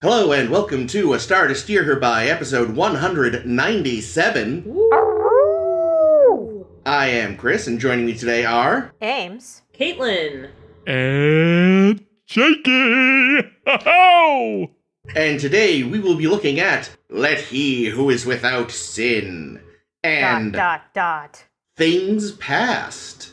Hello and welcome to A Star to Steer Her By, episode 197. Woo! I am Chris, and joining me today are... Ames. Caitlin. And Jakey! Ho-ho! And today we will be looking at Let He Who Is Without Sin and Things Past. ...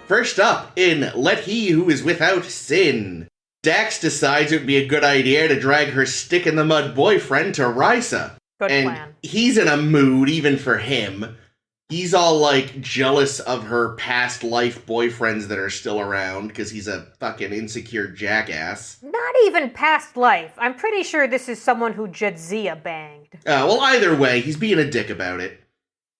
First up, in Let He Who Is Without Sin, Dax decides it would be a good idea to drag her stick-in-the-mud boyfriend to Risa. Good and plan. He's in a mood, even for him. He's all, jealous of her past life boyfriends that are still around, because he's a fucking insecure jackass. Not even past life. I'm pretty sure this is someone who Jadzia banged. Well, either way, he's being a dick about it.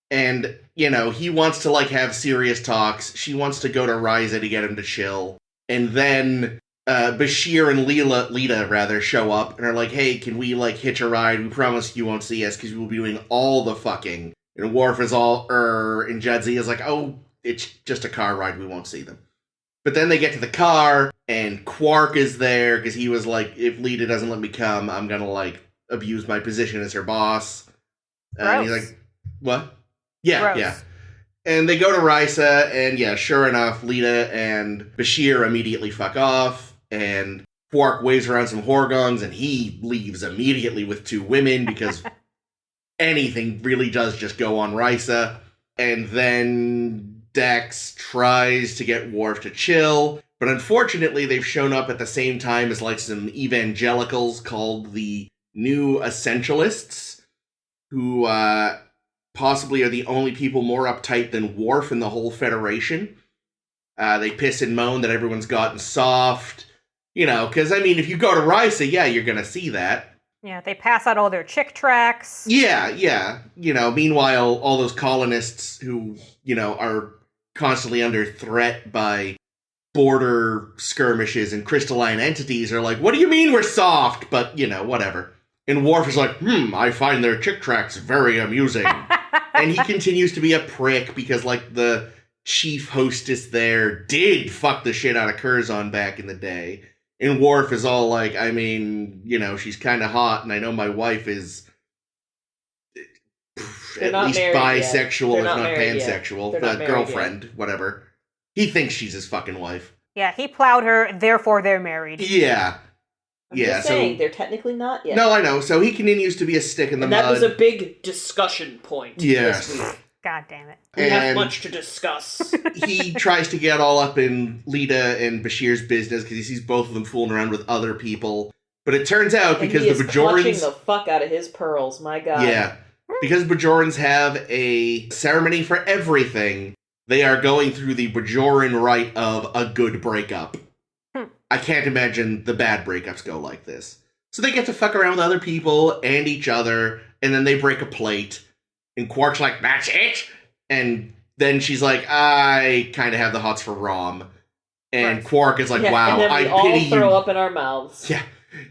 And, he wants to, have serious talks. She wants to go to Risa to get him to chill. And then Bashir and Lita, show up and are like, hey, can we, hitch a ride? We promise you won't see us because we will be doing all the fucking. And Worf is all, and Jadzia's like, oh, it's just a car ride. We won't see them. But then they get to the car, and Quark is there because he was like, if Lita doesn't let me come, I'm going to, abuse my position as her boss. And he's like, what? Yeah, Gross. Yeah. And they go to Risa, and sure enough, Lita and Bashir immediately fuck off, and Quark waves around some Horgons, and he leaves immediately with two women, because anything really does just go on Risa. And then Dax tries to get Worf to chill, but unfortunately they've shown up at the same time as, some evangelicals called the New Essentialists, who, possibly are the only people more uptight than Worf in the whole Federation. They piss and moan that everyone's gotten soft. Because, if you go to Risa, you're gonna see that. Yeah, they pass out all their chick tracks. Yeah. Meanwhile, all those colonists who, are constantly under threat by border skirmishes and crystalline entities are like, what do you mean we're soft? But, whatever. And Worf is like, I find their chick tracks very amusing. And he continues to be a prick because, the chief hostess there did fuck the shit out of Curzon back in the day. And Worf is all like, she's kind of hot, and I know my wife is at least bisexual, if not pansexual. Girlfriend, whatever. He thinks she's his fucking wife. Yeah, he plowed her, therefore they're married. Yeah. I'm just saying, they're technically not yet. No, I know. So he continues to be a stick in the mud. That was a big discussion point this week. God damn it. We have much to discuss. He tries to get all up in Lita and Bashir's business because he sees both of them fooling around with other people. But it turns out because the Bajorans... clutching the fuck out of his pearls, my god. Yeah. Because Bajorans have a ceremony for everything, they are going through the Bajoran rite of a good breakup. I can't imagine the bad breakups go like this. So they get to fuck around with other people and each other, and then they break a plate. And Quark's like, that's it? And then she's like, I kind of have the hots for Rom. And right. Quark is like, wow, and then we I pity you. all throw up in our mouths. Yeah.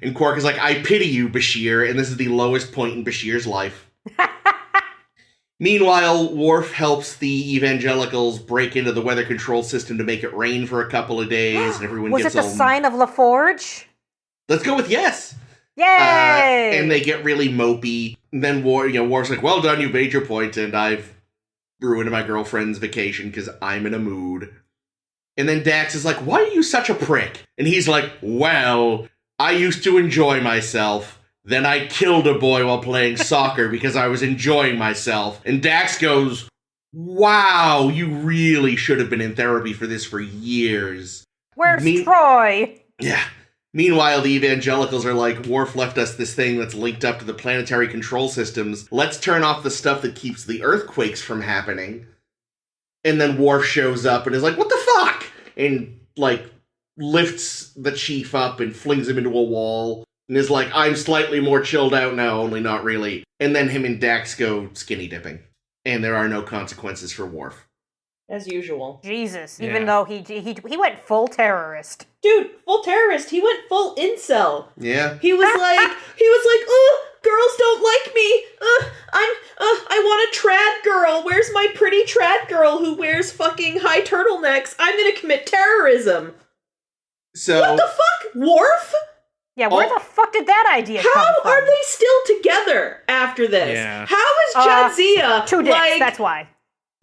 And Quark is like, I pity you, Bashir, and this is the lowest point in Bashir's life. Meanwhile, Worf helps the evangelicals break into the weather control system to make it rain for a couple of days, and everyone Was gets it the sign of LaForge? Let's go with yes! Yay! And they get really mopey. And then Worf's like, well done, you made your point, and I've ruined my girlfriend's vacation because I'm in a mood. And then Dax is like, why are you such a prick? And he's like, well, I used to enjoy myself. Then I killed a boy while playing soccer because I was enjoying myself. And Dax goes, wow, you really should have been in therapy for this for years. Where's Troy? Yeah. Meanwhile, the evangelicals are like, Worf left us this thing that's linked up to the planetary control systems. Let's turn off the stuff that keeps the earthquakes from happening. And then Worf shows up and is like, what the fuck? And, lifts the chief up and flings him into a wall. And is like, I'm slightly more chilled out now, only not really. And then him and Dax go skinny dipping. And there are no consequences for Worf. As usual. Jesus, Yeah. even though he went full terrorist. Dude, full terrorist. He went full incel. Yeah. He was like, oh, girls don't like me. I want a trad girl. Where's my pretty trad girl who wears fucking high turtlenecks? I'm gonna commit terrorism. So What the fuck? Worf? Yeah, where the fuck did that idea come How from? are they still together after this? Yeah. How is Jadzia, 2 dicks, like, that's why.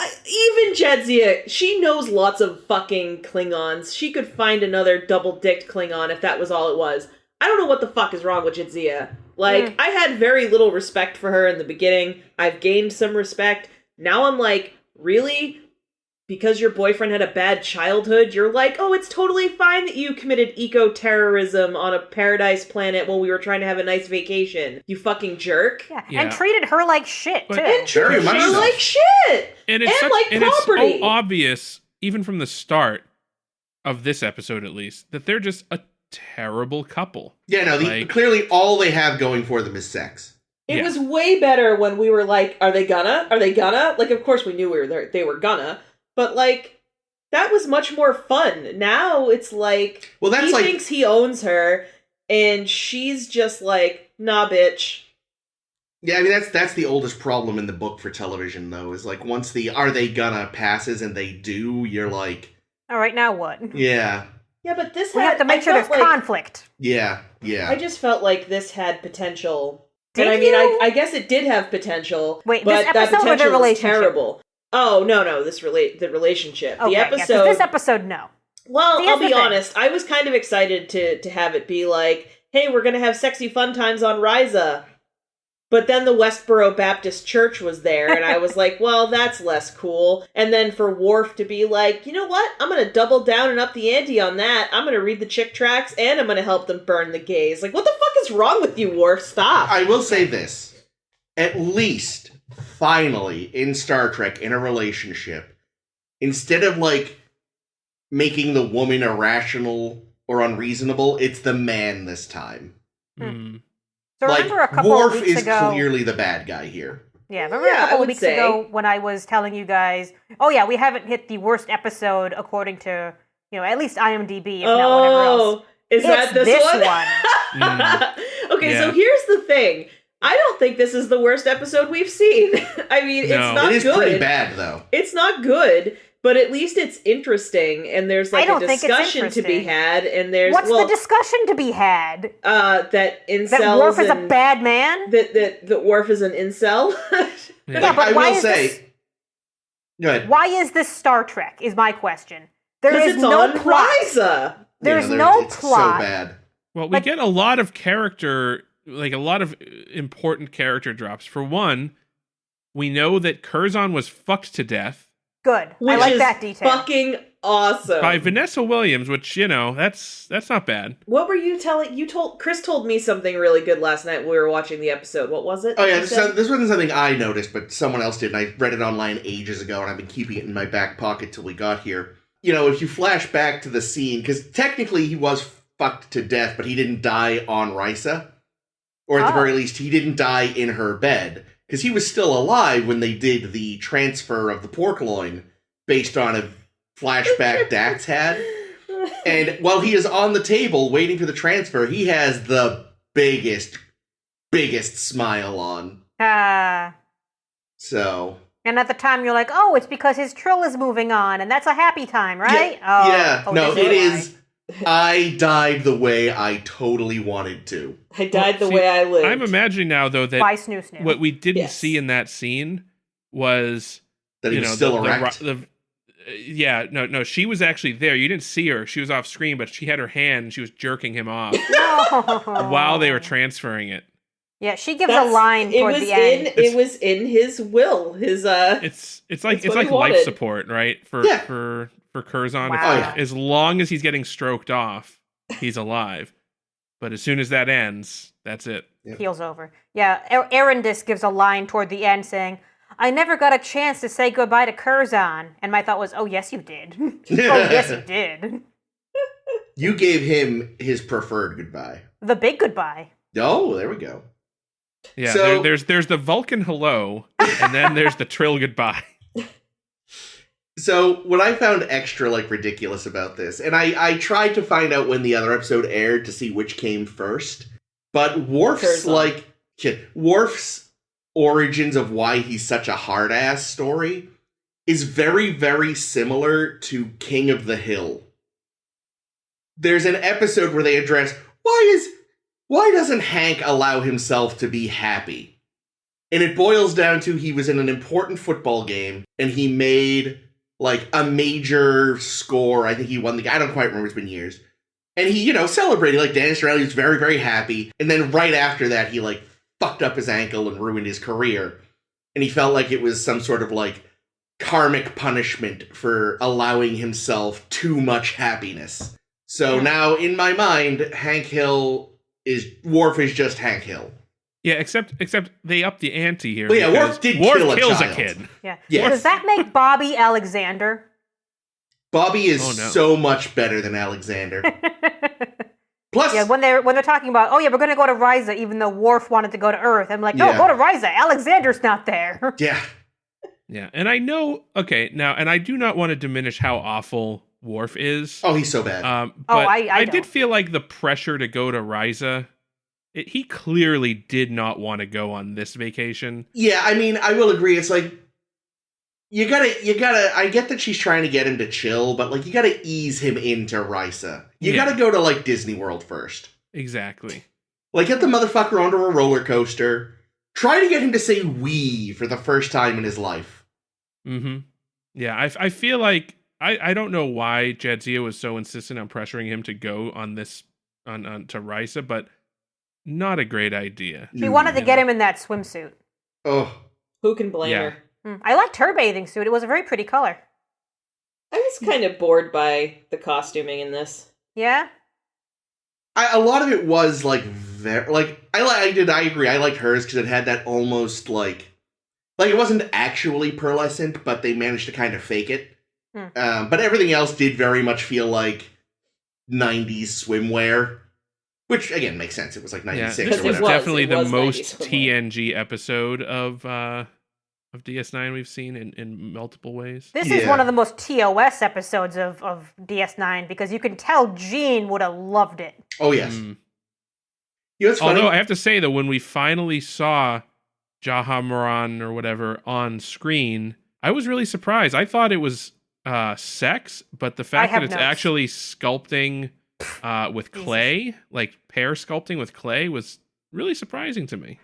even Jadzia, she knows lots of fucking Klingons. She could find another double-dicked Klingon if that was all it was. I don't know what the fuck is wrong with Jadzia. Like, I had very little respect for her in the beginning. I've gained some respect. Now I'm like, really? Because your boyfriend had a bad childhood, you're like, oh, it's totally fine that you committed eco-terrorism on a paradise planet while we were trying to have a nice vacation. You fucking jerk. Yeah, Yeah. and treated her like shit, But- too. And Very treated much her so. like shit! And and it's property. so obvious, even from the start of this episode at least, that they're just a terrible couple. yeah, no, clearly all they have going for them is sex. It Yeah. was way better when we were like, are they gonna? Are they gonna? Like, of course we knew they were gonna. But, like, that was much more fun. Now it's like, Well, that's he like thinks he owns her, and she's just like, nah, bitch. yeah, I mean that's the oldest problem in the book for television though, is like once the are they gonna passes and they do, you're like, All right, now what? yeah. Yeah, but this We had, have to make I sure there's felt like, conflict. Yeah. I just felt like this had potential. Did and I mean, you? I guess it did have potential. Wait, but this that episode or the potential was relationship? terrible. Oh, no, the relationship. Okay, The yeah, 'cause episode... this episode, no. Well, See, I'll here's be the thing. honest. I was kind of excited to have it be like, hey, we're going to have sexy fun times on Risa. But then the Westboro Baptist Church was there, and I was like, well, that's less cool. And then for Worf to be like, you know what? I'm going to double down and up the ante on that. I'm going to read the chick tracts, and I'm going to help them burn the gays. Like, what the fuck is wrong with you, Worf? Stop. I will say this. At least, finally, in Star Trek, in a relationship, instead of, like, making the woman irrational or unreasonable, it's the man this time. Mm. So Like, remember a couple Worf of weeks is ago... clearly the bad guy here. Yeah, remember Yeah, a I couple of would weeks say. ago when I was telling you guys, oh yeah, we haven't hit the worst episode according to, at least IMDb, if not whatever else. Is that It's this one? Okay, Yeah. so here's the thing. I don't think this is the worst episode we've seen. I mean, No. it's not It is good. pretty bad, though. It's not good, but at least it's interesting, and there's I like a don't think it's discussion to be interesting. had, and there's What's the discussion to be had? that incels That Worf is a and bad man? that Worf is an incel. Yeah, but I why will is say. this... Go ahead. Why is this Star Trek, is my question. There Because is it's no on plot. Risa. There's Yeah, no it's plot. so bad. Well, we Like- get a lot of character, like a lot of important character drops. For one, we know that Curzon was fucked to death Good. Which I like is that detail. fucking awesome. by Vanessa Williams, which, that's not bad. What were you telling? Chris told me something really good last night when we were watching the episode. What was it? Oh, yeah, you said? this wasn't something I noticed, but someone else did, and I read it online ages ago, and I've been keeping it in my back pocket till we got here. If you flash back to the scene, because technically he was fucked to death, but he didn't die on Risa. Or at the Oh. very least, he didn't die in her bed. Because he was still alive when they did the transfer of the pork loin based on a flashback Dax had. And while he is on the table waiting for the transfer, he has the biggest smile on. So... And at the time, you're like, oh, it's because his trill is moving on, and that's a happy time, right? No, this it why. is... I died the way I totally wanted to. I died the See, way I lived. I'm imagining now, though, By that snoo snoo. what we didn't Yes. see in that scene was, That he was still erect. No, she was actually there. You didn't see her. She was off screen, but she had her hand and she was jerking him off No. while they were transferring it. Yeah, she gives That's- a line toward the end. It was in his will. His It's like That's what he life wanted. support, right? For Curzon. Wow. If- As long as he's getting stroked off, he's alive. But as soon as that ends, that's it. Keel's over. Yeah, Arendis gives a line toward the end saying, I never got a chance to say goodbye to Curzon. And my thought was, oh, yes, you did. Oh, yes, you did. You gave him his preferred goodbye. The big goodbye. Oh, there we go. Yeah, So- there's the Vulcan hello, and then there's the Trill goodbye. So what I found extra ridiculous about this, and I tried to find out when the other episode aired to see which came first, but Worf's Worf's origins of why he's such a hard ass story is very, very similar to King of the Hill. There's an episode where they address why doesn't Hank allow himself to be happy? And it boils down to he was in an important football game and he made a major score. I think he won I don't quite remember, it's been years. And he, celebrated, danced around, he was very, very happy. And then right after that, he, fucked up his ankle and ruined his career. And he felt like it was some sort of, karmic punishment for allowing himself too much happiness. So now, in my mind, Worf is just Hank Hill. Yeah, except they upped the ante here. Well, yeah, Worf kills a kid. Yeah. Yes. Does that make Bobby Alexander? Bobby is so much better than Alexander. Plus, yeah, when they're talking about, we're going to go to Risa, even though Worf wanted to go to Earth. I'm like, no, Yeah. go to Risa. Alexander's not there. Yeah. Yeah, and I know. Okay, now, and I do not want to diminish how awful Worf is. Oh, he's so bad. But I did feel like the pressure to go to Risa. He clearly did not want to go on this vacation. Yeah, I mean, I will agree. It's you gotta, I get that she's trying to get him to chill, but you gotta ease him into Risa. You gotta go to Disney World first. Exactly. Get the motherfucker onto a roller coaster. Try to get him to say "we" for the first time in his life. Mm-hmm. Yeah, I feel like, I don't know why Jadzia was so insistent on pressuring him to go on this, on to Risa, but not a great idea. She wanted to get him in that swimsuit. Oh. Who can blame her? I liked her bathing suit. It was a very pretty color. I was kind of bored by the costuming in this. Yeah? A lot of it was very I agree. I liked hers because it had that almost it wasn't actually pearlescent, but they managed to kind of fake it. But everything else did very much feel like 90s swimwear, which again makes sense. It was 96 this or was whatever. definitely the 90s most swimwear. TNG episode of DS9 we've seen in multiple ways. This is one of the most TOS episodes of DS9 because you can tell Gene would have loved it. Oh yes. It's funny. Although I have to say though, when we finally saw Jahamoran or whatever on screen, I was really surprised. I thought it was sex, but the fact that it's actually sculpting with clay, pair sculpting with clay, was really surprising to me.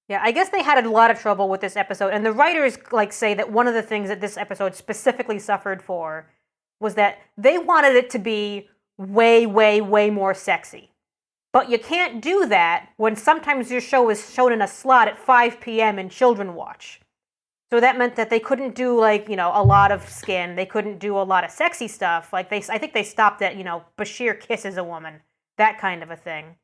Yeah, I guess they had a lot of trouble with this episode, and the writers say that one of the things that this episode specifically suffered for was that they wanted it to be way, way, way more sexy. But you can't do that when sometimes your show is shown in a slot at 5 p.m. in Children Watch. So that meant that they couldn't do a lot of skin. They couldn't do a lot of sexy stuff. I think they stopped at Bashir kisses a woman, that kind of a thing.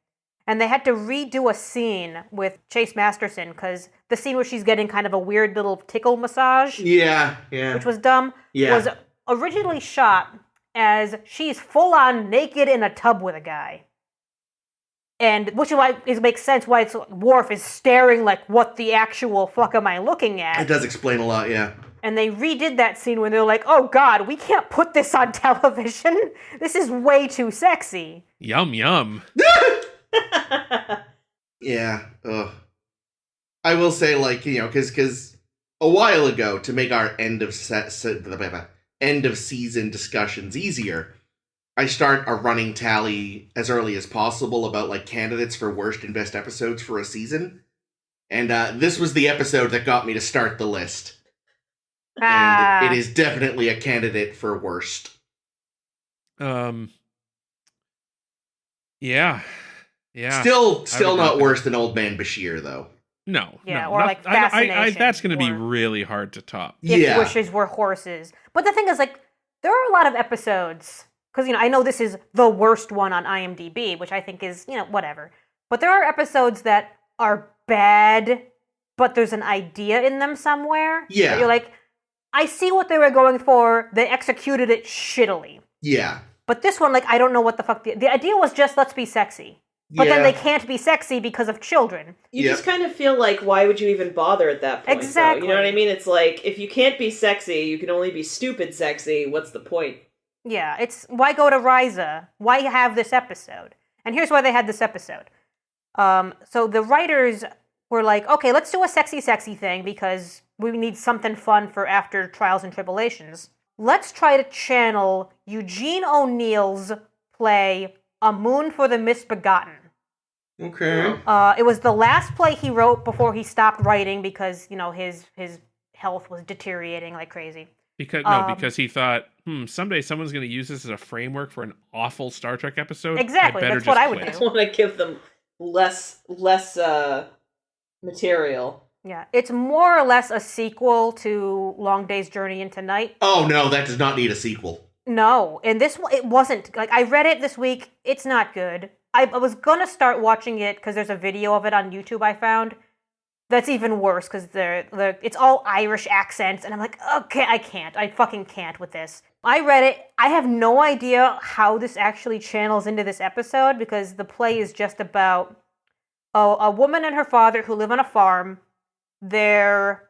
And they had to redo a scene with Chase Masterson because the scene where she's getting kind of a weird little tickle massage, yeah, which was dumb, was originally shot as she's full on naked in a tub with a guy. And which is why it makes sense why Worf is staring what the actual fuck am I looking at? It does explain a lot, yeah. And they redid that scene when they're like, oh God, we can't put this on television. This is way too sexy. Yum, yum. Yeah. Ugh. I will say, because a while ago, to make our end of season discussions easier, I start a running tally as early as possible about candidates for worst and best episodes for a season. And this was the episode that got me to start the list. And it is definitely a candidate for worst. Yeah. Still not worse than Old Man Bashir, though. No. Yeah, no, or Fascination. that's going to be really hard to top. If wishes were horses. But the thing is, there are a lot of episodes, because, I know this is the worst one on IMDb, which I think is, whatever. But there are episodes that are bad, but there's an idea in them somewhere. Yeah. That you're I see what they were going for. They executed it shittily. Yeah. But this one, I don't know what the fuck. The idea was just, let's be sexy. But then they can't be sexy because of children. You just kind of feel like, why would you even bother at that point? Exactly. Though? You know what I mean? It's like, if you can't be sexy, you can only be stupid sexy. What's the point? Yeah, it's why go to Risa? Why have this episode? And here's why they had this episode. So the writers were like, okay, let's do a sexy thing because we need something fun for after Trials and Tribulations. Let's try to channel Eugene O'Neill's play A Moon for the Misbegotten. Okay. It was the last play he wrote before he stopped writing because, his health was deteriorating like crazy. Because he thought, someday someone's going to use this as a framework for an awful Star Trek episode. Exactly, that's what I would do. I want to give them less material. Yeah, it's more or less a sequel to Long Day's Journey into Night. Oh no, that does not need a sequel. No, and this one, it wasn't. Like, I read it this week. It's not good. I was gonna start watching it because there's a video of it on YouTube I found. That's even worse because it's all Irish accents, and I'm like, okay, I can't. I fucking can't with this. I read it. I have no idea how this actually channels into this episode because the play is just about a woman and her father who live on a farm. Their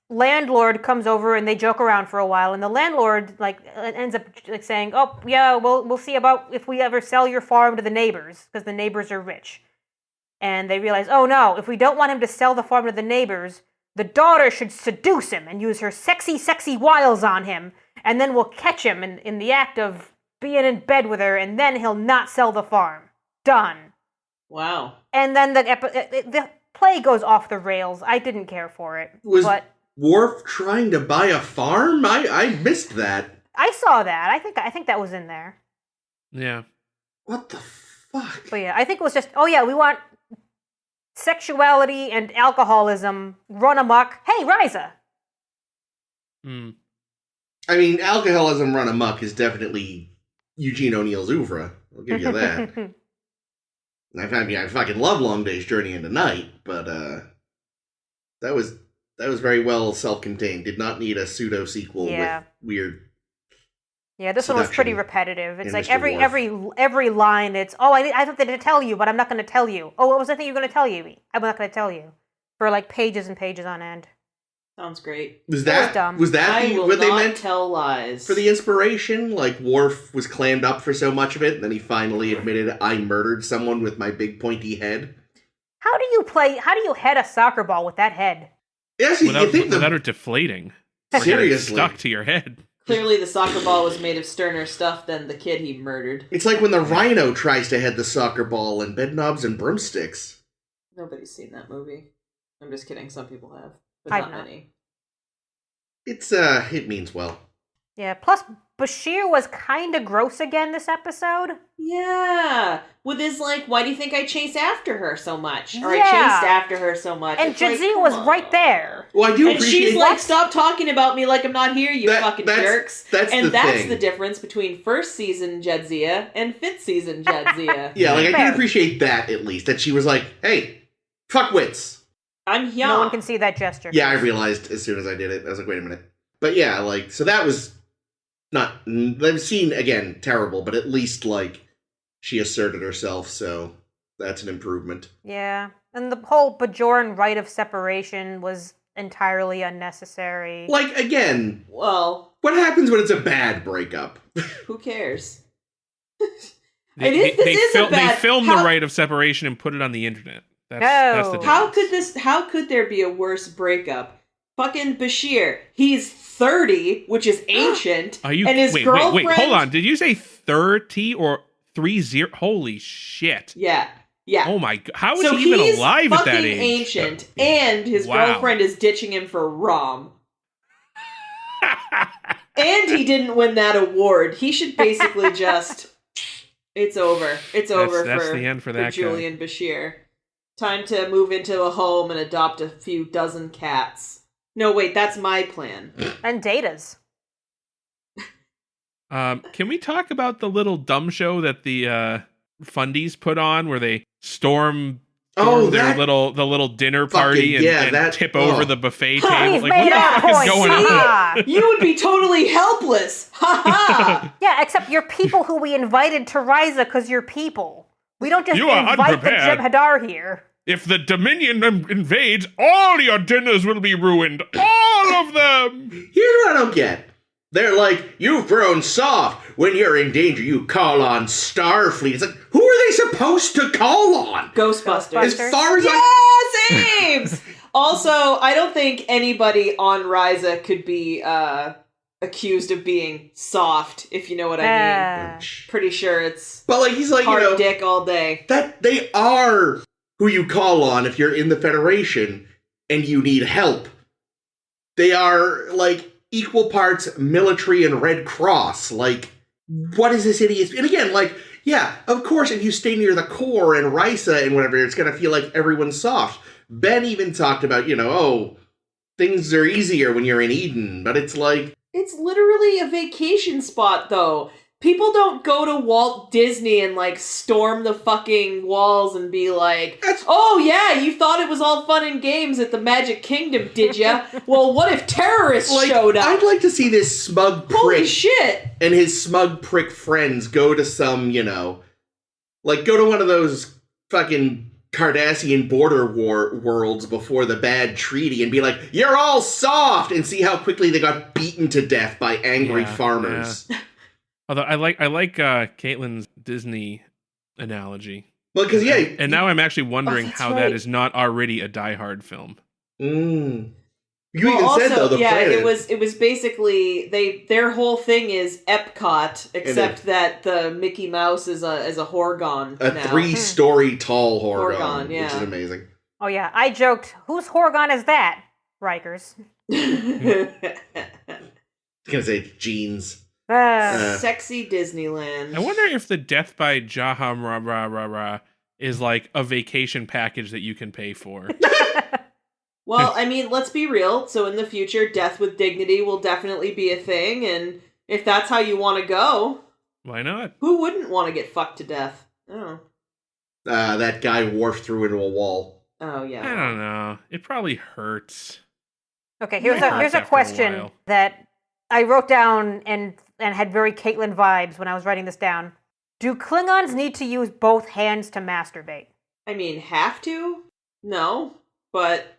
landlord comes over and they joke around for a while, and the landlord ends up saying, "Oh yeah, we'll see about if we ever sell your farm to the neighbors because the neighbors are rich." And they realize, oh no, if we don't want him to sell the farm to the neighbors, the daughter should seduce him and use her sexy wiles on him, and then we'll catch him in the act of being in bed with her, and then he'll not sell the farm. Done. Wow. And then the play goes off the rails. I didn't care for it. Was Worf trying to buy a farm? I missed that. I saw that. I think that was in there. Yeah. What the fuck? But yeah, I think it was just, oh yeah, we want sexuality and alcoholism run amok. Hey, Risa! I mean, alcoholism run amok is definitely Eugene O'Neill's oeuvre. I'll give you that. I fucking love Long Day's Journey into Night, but that was very well self-contained. Did not need a pseudo sequel with weird. Yeah, this one was pretty repetitive. It's like every line. It's I have something to tell you, but I'm not going to tell you. Oh, what was the thing you're going to tell me? I'm not going to tell you for like pages and pages on end. Sounds great. Was that what they meant? Tell lies for the inspiration? Like Worf was clammed up for so much of it, and then he finally admitted, "I murdered someone with my big pointy head." How do you head a soccer ball with that head? Yes, without it deflating. Seriously, stuck to your head. Clearly, the soccer ball was made of sterner stuff than the kid he murdered. It's like when the rhino tries to head the soccer ball in Bedknobs and Broomsticks. Nobody's seen that movie. I'm just kidding. Some people have, but I've not many. It means well. Yeah, plus Bashir was kind of gross again this episode. Yeah. With his why do you think I chase after her so much? Or yeah. I chased after her so much. And Jadzia was right there. Well, I do and appreciate... she's like, stop talking about me like I'm not here, you fucking jerks. That's the difference between first season Jadzia and fifth season Jadzia. Yeah, I do appreciate that, at least. That she was like, hey, fuck wits. I'm young. No one can see that gesture. Yeah, I realized as soon as I did it. I was like, wait a minute. But yeah, so that was not... I've seen, again, terrible, but at least, she asserted herself, so that's an improvement. Yeah, and the whole Bajoran rite of separation was entirely unnecessary. Again... Well... What happens when it's a bad breakup? Who cares? They filmed the rite of separation and put it on the internet. That's the difference. How could there be a worse breakup? Fucking Bashir, he's 30, which is ancient. Are you? And his girlfriend... Wait, hold on. Did you say 30 or 30? Holy shit. Yeah. Oh my god. How is he even alive at that age? He's ancient, and his girlfriend is ditching him for Rom. And he didn't win that award. He should basically just... It's over. It's over that's the end for that Julian Bashir. Time to move into a home and adopt a few dozen cats. No, wait, that's my plan. And Data's. Can we talk about the little dumb show that the fundies put on where they storm their little dinner party and tip over the buffet table? What the fuck is going on? You would be totally helpless. Ha ha. Yeah, except you're people who we invited to Risa because you're people. We don't just You are invite the unprepared. Jem'Hadar here. If the Dominion invades, all your dinners will be ruined. All of them! Here's what I don't get. They're like, you've grown soft. When you're in danger, you call on Starfleet. It's like, who are they supposed to call on? Ghostbusters. As far as I... Yeah, saves! Also, I don't think anybody on Risa could be accused of being soft, if you know what I mean. Pretty sure it's But like, he's like, hard dick all day. that they are who you call on if you're in the Federation and you need help. They are, like, equal parts military and Red Cross. Like, what is this idiot? And again, like, yeah, of course, if you stay near the core and Risa and whatever, it's going to feel like everyone's soft. Ben even talked about, things are easier when you're in Eden, but it's like... It's literally a vacation spot, though. People don't go to Walt Disney and, like, storm the fucking walls and be like, oh, yeah, you thought it was all fun and games at the Magic Kingdom, did ya? Well, what if terrorists showed up? I'd like to see this smug prick... Holy shit! And his smug prick friends go to some, go to one of those fucking Cardassian border worlds before the bad treaty and be like, you're all soft! And see how quickly they got beaten to death by angry farmers. Yeah. Although I like Caitlin's Disney analogy. Well, because and now I'm actually wondering how right. that is not already a Die Hard film. You Well, even said though the planet. it was basically their whole thing is Epcot, except that the Mickey Mouse is a Horgon a now. 3-story tall Horgon, Horgon, yeah. which is amazing. Oh yeah, I joked, whose Horgon is that? Rikers. I was gonna say jeans. Sexy Disneyland. I wonder if the Death by Jaham is like a vacation package that you can pay for. Well, I mean, let's be real. So in the future, death with dignity will definitely be a thing, and if that's how you want to go, why not? who wouldn't want to get fucked to death? Oh. That guy Worf through into a wall. Oh, yeah. I don't know. It probably hurts. Okay, here's Yeah. a After a question while. that I wrote down and had very Caitlin vibes when I was writing this down. Do Klingons need to use both hands to masturbate? I mean, have to? No. But,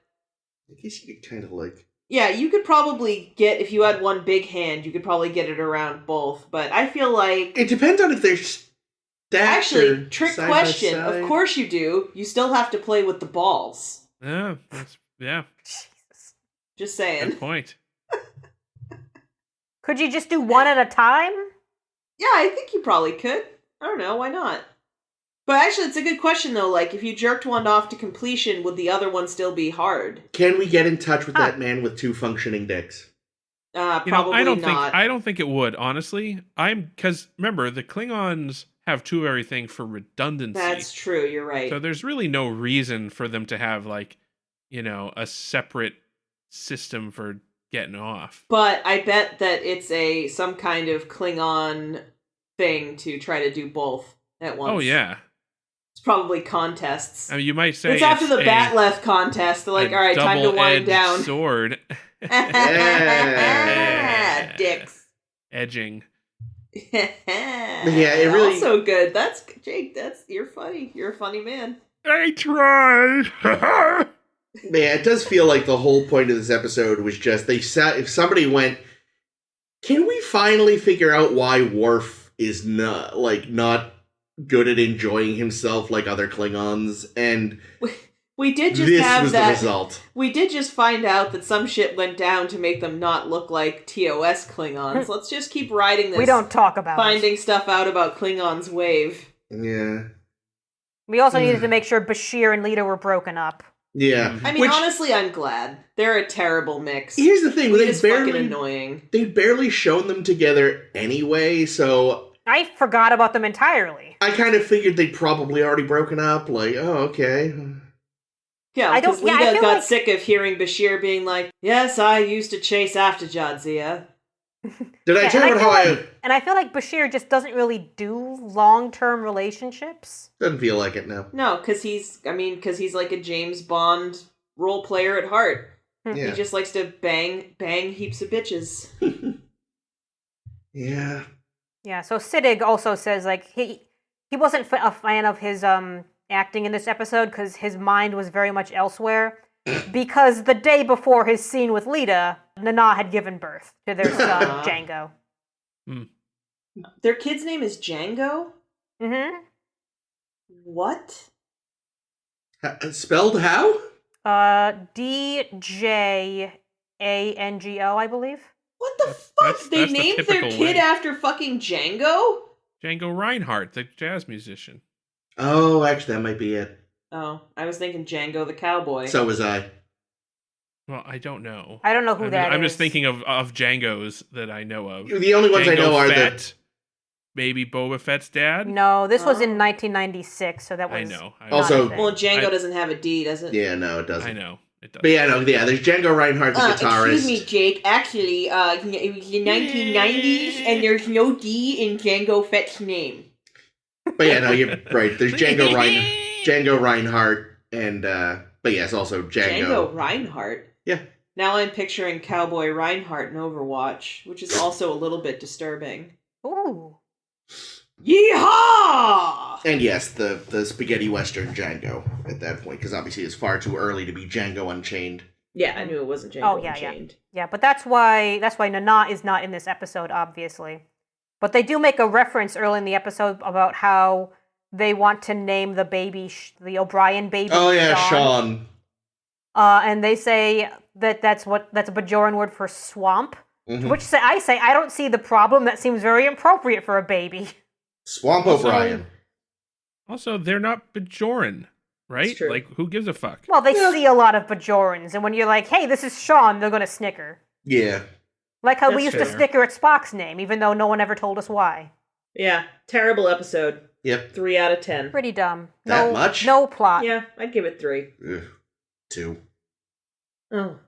I guess you could kind of like... yeah, you could probably get, if you had one big hand, you could probably get it around both. But I feel like... It depends on if they're stacked Actually, or trick side by question. side. Of course you do. You still have to play with the balls. Yeah, Jesus. Just saying. good point. Could you just do one at a time? Yeah, I think you probably could. I don't know, why not? But actually, it's a good question, though. Like, if you jerked one off to completion, would the other one still be hard? Can we get in touch with that man with 2 functioning dicks? Probably not. I don't think it would, honestly. Because remember, the Klingons have 2 of everything for redundancy. That's true, you're right. So there's really no reason for them to have like, a separate system for getting off. But I bet that it's some kind of Klingon thing to try to do both at once. Oh yeah. It's probably contests. I mean, you might say it's after the a Batleth contest. They're like, all right, time to wind down. Sword. Dicks. Edging. Yeah, it really- also good. That's Jake. You're funny. You're a funny man. I try. Yeah, it does feel like the whole point of this episode was just if somebody went, can we finally figure out why Worf is not good at enjoying himself like other Klingons? And we did just this have was that. the result. We did just find out that some shit went down to make them not look like TOS Klingons. Let's just keep riding this. We don't talk about finding it. stuff out about Klingons wave. Yeah. We also needed to make sure Bashir and Lita were broken up. Yeah. I mean, honestly, I'm glad. They're a terrible mix. Here's the thing, Lita's fucking annoying. They've barely shown them together anyway, so I forgot about them entirely. I kind of figured they'd probably already broken up, like, oh, okay. Yeah, because Lita feel got like- sick of hearing Bashir being like, yes, I used to chase after Jadzia. Did I tell you how And I feel like Bashir just doesn't really do long-term relationships. Doesn't feel like it, no. No, because he's like a James Bond role player at heart. Yeah. He just likes to bang heaps of bitches. Yeah. Yeah, so Siddig also says, like, he wasn't a fan of his acting in this episode because his mind was very much elsewhere. Because the day before his scene with Lita, Nana had given birth to their son, Django. Their kid's name is Django? Mm-hmm. What? Spelled how? DJANGO, I believe. What the fuck? They named their kid after fucking Django? Django Reinhardt, the jazz musician. Oh, actually, that might be it. Oh, I was thinking Django the cowboy. So was I. Well, I don't know. I don't know who that is. I'm just thinking of Django's that I know of. The only ones I know are Fett, maybe Boba Fett's dad? No, this was in 1996, so that was... I know. Also, well, Django doesn't have a D, does it? Yeah, no, it doesn't. I know. It does. But yeah, no, yeah, there's Django Reinhardt, the guitarist. Excuse me, Jake. Actually, it was the 1990s, and there's no D in Django Fett's name. But yeah, no, you're right. There's Django Reinhardt, and, but yes, also Django. Django Reinhardt? Yeah. Now I'm picturing Cowboy Reinhardt in Overwatch, which is also a little bit disturbing. Ooh. Yeehaw! And yes, the spaghetti western Django at that point, because obviously it's far too early to be Django Unchained. Yeah, I knew it wasn't Django yeah, Unchained. Yeah, but that's why Nana is not in this episode, obviously. But they do make a reference early in the episode about how they want to name the baby, the O'Brien baby. Oh yeah, Sean. And they say that's a Bajoran word for swamp. Mm-hmm. Which I say I don't see the problem. That seems very appropriate for a baby. Swamp O'Brien. Also, they're not Bajoran, right? Like, who gives a fuck? Well, they see a lot of Bajorans, and when you're like, "Hey, this is Sean," they're gonna snicker. Yeah. Like how we used to snicker at Spock's name, even though no one ever told us why. Yeah, terrible episode. Yep. 3 out of 10. Pretty dumb. That much? No plot. Yeah, I'd give it 3. Ugh. 2. Oh,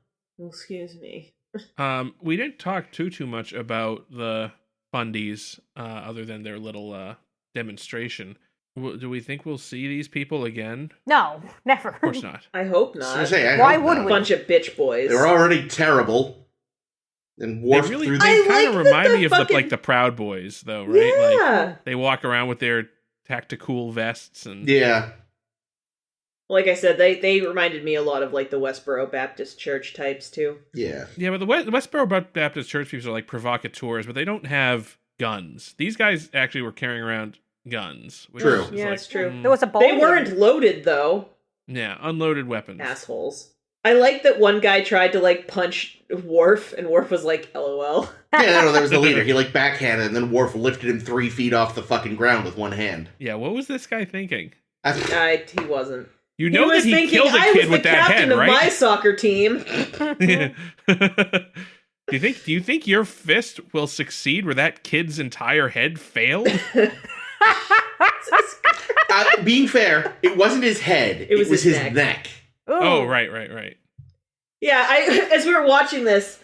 excuse me. We didn't talk too much about the fundies, other than their little demonstration. Do we think we'll see these people again? No, never. Of course not. I hope not. Why would we? Bunch of bitch boys. They're already terrible. And Worf they kind of remind me of the Proud Boys, though, right? Yeah. Like, they walk around with their tactical vests and yeah. Like I said, they reminded me a lot of like the Westboro Baptist Church types too. Yeah. Yeah, but the Westboro Baptist Church people are like provocateurs, but they don't have guns. These guys actually were carrying around guns. True. Yeah, it's true. There was a bowl. They weren't loaded though. Yeah, unloaded weapons. Assholes. I like that one guy tried to like punch Worf, and Worf was like, "LOL." Yeah, no, that was the leader. He like backhanded, and then Worf lifted him 3 feet off the fucking ground with one hand. Yeah, what was this guy thinking? He wasn't. You know that he killed a kid with that head, right? I was the captain of my soccer team. Do you think your fist will succeed where that kid's entire head failed? Being fair, it wasn't his head. It was his neck. Oh, right. Yeah, as we were watching this,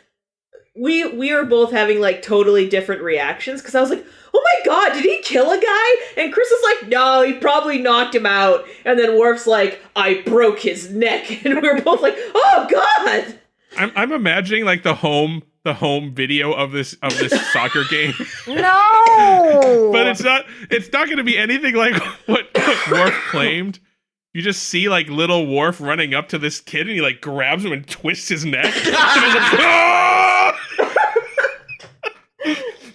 we were both having like totally different reactions because I was like, "Oh my god, did he kill a guy?" And Chris was like, "No, he probably knocked him out." And then Worf's like, "I broke his neck," and we were both like, "Oh god!" I'm imagining like the home video of this soccer game. No, but it's not going to be anything like what Worf claimed. You just see like little Worf running up to this kid, and he like grabs him and twists his neck. And he's like, "Ah!"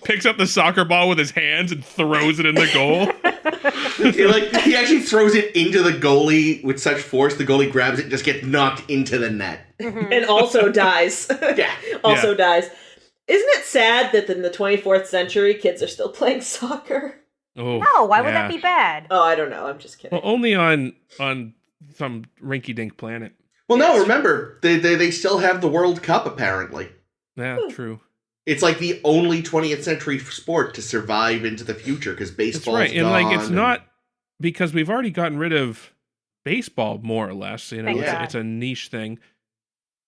Picks up the soccer ball with his hands and throws it in the goal. He actually throws it into the goalie with such force, the goalie grabs it and just gets knocked into the net. And also dies. Yeah. Dies. Isn't it sad that in the 24th century, kids are still playing soccer? Oh, no, why would that be bad? Oh, I don't know. I'm just kidding. Well, only on some rinky-dink planet. Well, no, remember, they still have the World Cup, apparently. Yeah, true. It's like the only 20th century sport to survive into the future because baseball's That's right. And gone. like it's not because we've already gotten rid of baseball more or less. You know, it's a niche thing.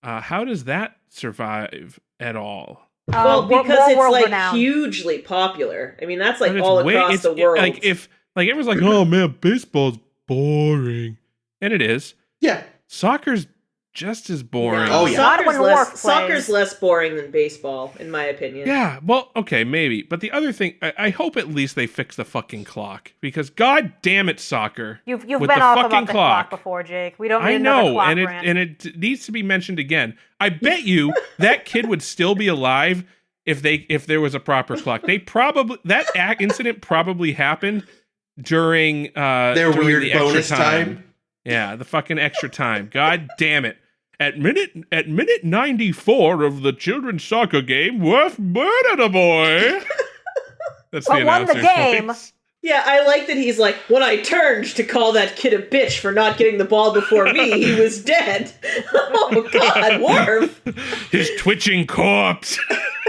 How does that survive at all? Well, because it's like renowned. Hugely popular. I mean, that's like all across the world. Like if everyone's like, "Oh man, baseball's boring," and it is. Yeah, soccer's just as boring. Oh, yeah. Not when Worf plays. Soccer's less boring than baseball, in my opinion. Yeah, well, okay, maybe. But the other thing, I hope at least they fix the fucking clock. Because god damn it, soccer. You've with been the off fucking about the clock before, Jake. We don't need I another know, clock and rant. it needs to be mentioned again. I bet you that kid would still be alive if there was a proper clock. That incident probably happened during Their during weird the extra bonus time. Yeah, the fucking extra time. God damn it. At minute 94 of the children's soccer game, Worf murdered a boy. That's But the won the announcer's game. voice. Yeah, I like that he's like, when I turned to call that kid a bitch for not getting the ball before me, he was dead. Oh, God, Worf. His twitching corpse.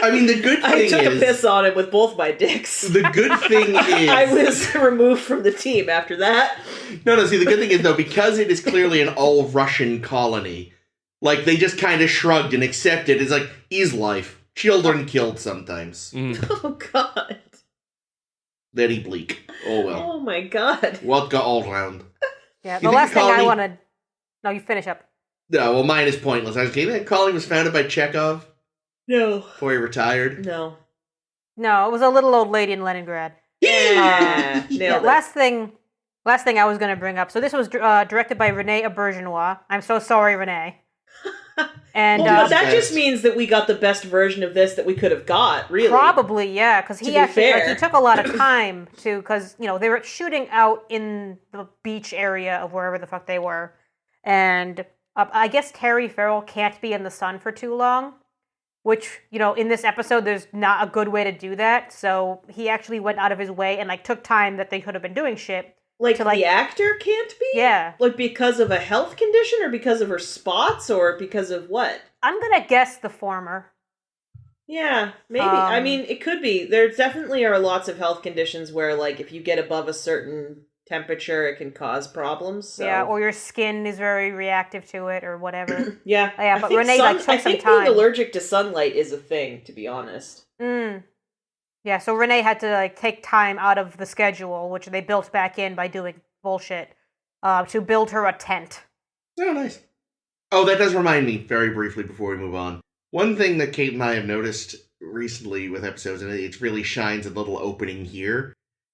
I mean, the good thing I took is... a piss on it with both my dicks. The good thing is... I was removed from the team after that. No, see, the good thing is, though, because it is clearly an all-Russian colony, like, they just kind of shrugged and accepted. It's like, he's life. Children killed sometimes. Oh, God. Very bleak. Oh, well. Oh, my God. What got all round? Yeah, You the think last the thing I colony- wanted... No, you finish up. No, well, mine is pointless. I was kidding. That colony was founded by Chekhov No. before he retired. No. No, it was a little old lady in Leningrad. Yeah. Yeah, Nailed it. last thing I was going to bring up. So this was directed by Renee Aubergenois. I'm so sorry, Renee. And Well, uh, that best. just means that we got the best version of this that we could have got, really. probably, yeah, because To he be actually fair. he took a lot of time to, because they were shooting out in the beach area of wherever the fuck they were, and I guess Terry Farrell can't be in the sun for too long, which in this episode there's not a good way to do that, so he actually went out of his way and took time that they could have been doing shit. Like, to, the actor can't be? Yeah. Like, because of a health condition, or because of her spots, or because of what? I'm gonna guess the former. Yeah, maybe. I mean, it could be. There definitely are lots of health conditions where, like, if you get above a certain temperature, it can cause problems. So. Yeah, or your skin is very reactive to it, or whatever. Yeah. Yeah, I but think Renee, took I some think time. being allergic to sunlight is a thing, to be honest. Yeah, so Renee had to take time out of the schedule, which they built back in by doing bullshit, to build her a tent. Oh, nice. Oh, that does remind me, very briefly before we move on. One thing that Kate and I have noticed recently with episodes, and it really shines a little opening here.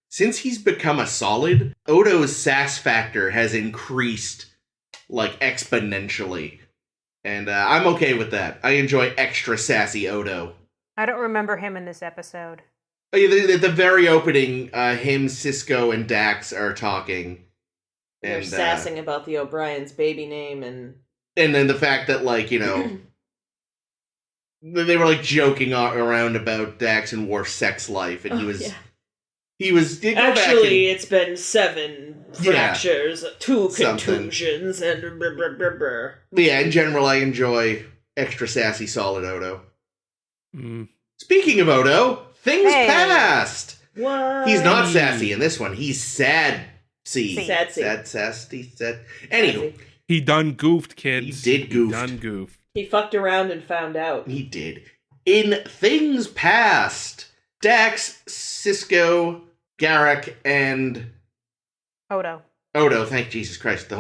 Since he's become a solid, Odo's sass factor has increased, exponentially. And I'm okay with that. I enjoy extra sassy Odo. I don't remember him in this episode. Oh, yeah, the very opening, him, Cisco, and Dax are talking. They're sassing about the O'Brien's baby name and then the fact that, they were, joking around about Dax and Worf's sex life, and he was... Actually, it's been 7 fractures, 2 contusions, and brr, brr, brr, brr. Yeah, in general, I enjoy extra sassy solid Odo. Speaking of Odo, things passed! What? He's not sassy in this one. He's sad-sy. Sassy. Anywho. He done goofed, kids. He did goof. Done goofed. He fucked around and found out. He did. In Things Past, Dax, Cisco, Garak, and... Odo, thank Jesus Christ,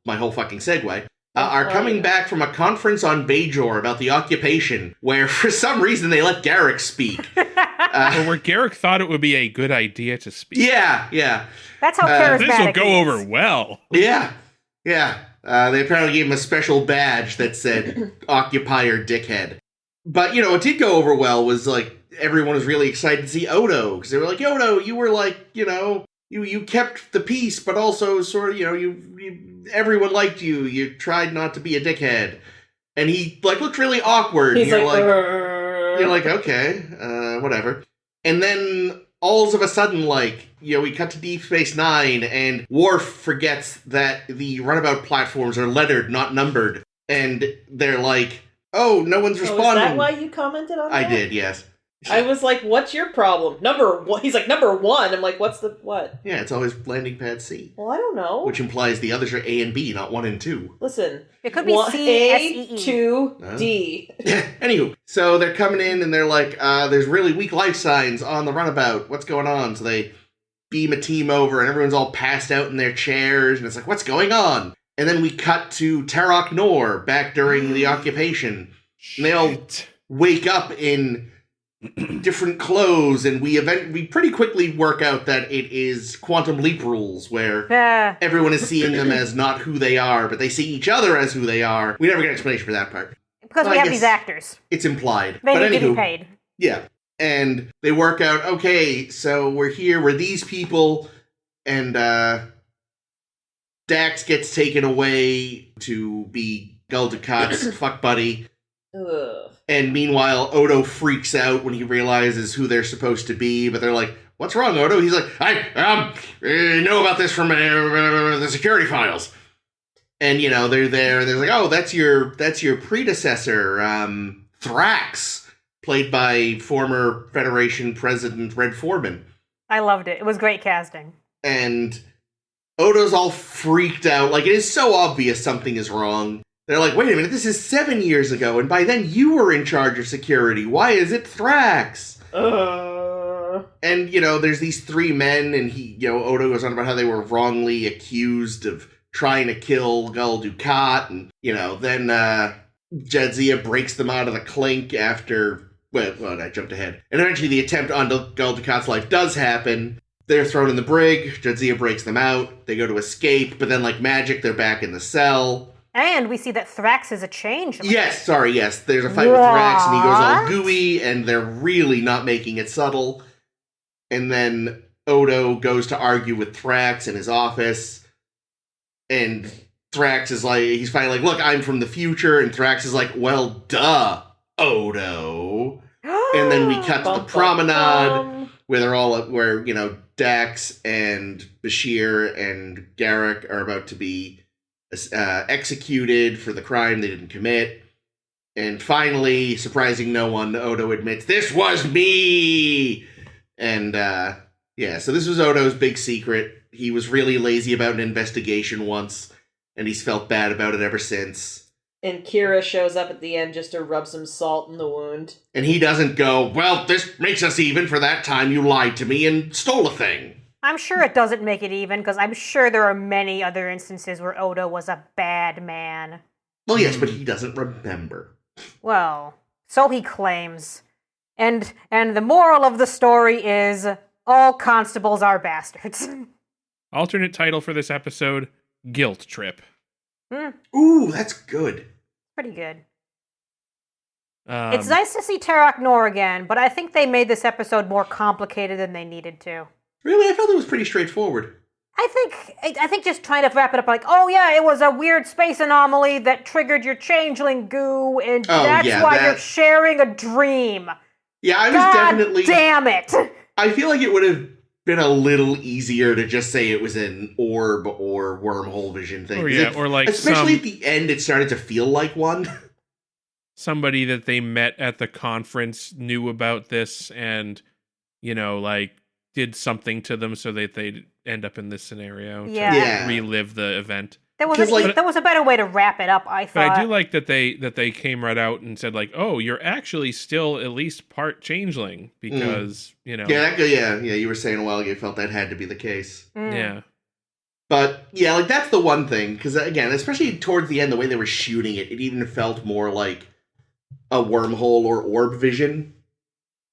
my whole fucking segue, are coming back from a conference on Bajor about the occupation, where for some reason they let Garak speak. Or where Garak thought it would be a good idea to speak. Yeah. That's how charismatic This will go he is. over well. Yeah. They apparently gave him a special badge that said Occupier Dickhead. But, what did go over well was, everyone was really excited to see Odo, because they were like, Odo, you were you kept the peace, but also sort of, everyone liked you. You tried not to be a dickhead. And he, looked really awkward. He's you're like, like, okay, whatever. And then, all of a sudden, we cut to Deep Space Nine, and Worf forgets that the runabout platforms are lettered, not numbered. And they're like, oh, no one's responding. Is that why you commented on that? I did, yes. I was like, what's your problem? Number 1. He's like, number 1. I'm like, what's the what? Yeah, it's always landing pad C. Well, I don't know. Which implies the others are A and B, not 1 and 2. Listen. It could be A, CSEE. 2, D. Anywho, so they're coming in and they're like, there's really weak life signs on the runabout. What's going on? So they beam a team over and everyone's all passed out in their chairs and it's like, what's going on? And then we cut to Tarok Nor back during the occupation. And they all wake up in different clothes, and we pretty quickly work out that it is quantum leap rules, where everyone is seeing them as not who they are, but they see each other as who they are. We never get an explanation for that part. Because we have these actors. It's implied. They need to be paid. Yeah. And they work out, okay, so we're here, we're these people, and Dax gets taken away to be Gul Dukat's fuck buddy. Ugh. And meanwhile, Odo freaks out when he realizes who they're supposed to be, but they're like, what's wrong, Odo? He's like, I know about this from the security files. And, you know, they're there, and they're like, oh, that's your predecessor, Thrax, played by former Federation President Red Foreman. I loved it. It was great casting. And Odo's all freaked out. Like, it is so obvious something is wrong. They're like, wait a minute, this is 7 years ago, and by then you were in charge of security. Why is it Thrax? And, you know, there's these three men, and Odo goes on about how they were wrongly accused of trying to kill Gul Dukat, and, you know, then Jadzia breaks them out of the clink after, well, I jumped ahead. And eventually the attempt on Gul Dukat's life does happen. They're thrown in the brig, Jadzia breaks them out, they go to escape, but then like magic, they're back in the cell. And we see that Thrax is a changeling. Yes, there's a fight with Thrax, and he goes all gooey, and they're really not making it subtle. And then Odo goes to argue with Thrax in his office, and Thrax is like, he's finally like, look, I'm from the future, and Thrax is like, well, duh, Odo. And then we cut to the promenade, where you know, Dax and Bashir and Garak are about to be executed for the crime they didn't commit. And finally, surprising no one, Odo admits, this was me! And, so this was Odo's big secret. He was really lazy about an investigation once, and he's felt bad about it ever since. And Kira shows up at the end just to rub some salt in the wound. And he doesn't go, well, this makes us even for that time you lied to me and stole a thing. I'm sure it doesn't make it even, because I'm sure there are many other instances where Odo was a bad man. Well, yes, but he doesn't remember. Well, so he claims. And the moral of the story is, all constables are bastards. Alternate title for this episode, Guilt Trip. Ooh, that's good. Pretty good. It's nice to see Tarok Nor again, but I think they made this episode more complicated than they needed to. Really? I felt it was pretty straightforward. I think just trying to wrap it up like, oh yeah, it was a weird space anomaly that triggered your changeling goo, and that's why you're sharing a dream. Yeah, I was God damn it! I feel like it would have been a little easier to just say it was an orb or wormhole vision thing. Or like especially at the end, it started to feel like one. Somebody that they met at the conference knew about this and, you know, like, did something to them so that they'd end up in this scenario to relive the event. There was a better way to wrap it up, I thought. But I do like that they came right out and said, like, oh, you're actually still at least part changeling because, you know. Yeah, you were saying a while ago you felt that had to be the case. Yeah. But, yeah, like, that's the one thing. Because, again, especially towards the end, the way they were shooting it, it even felt more like a wormhole or orb vision.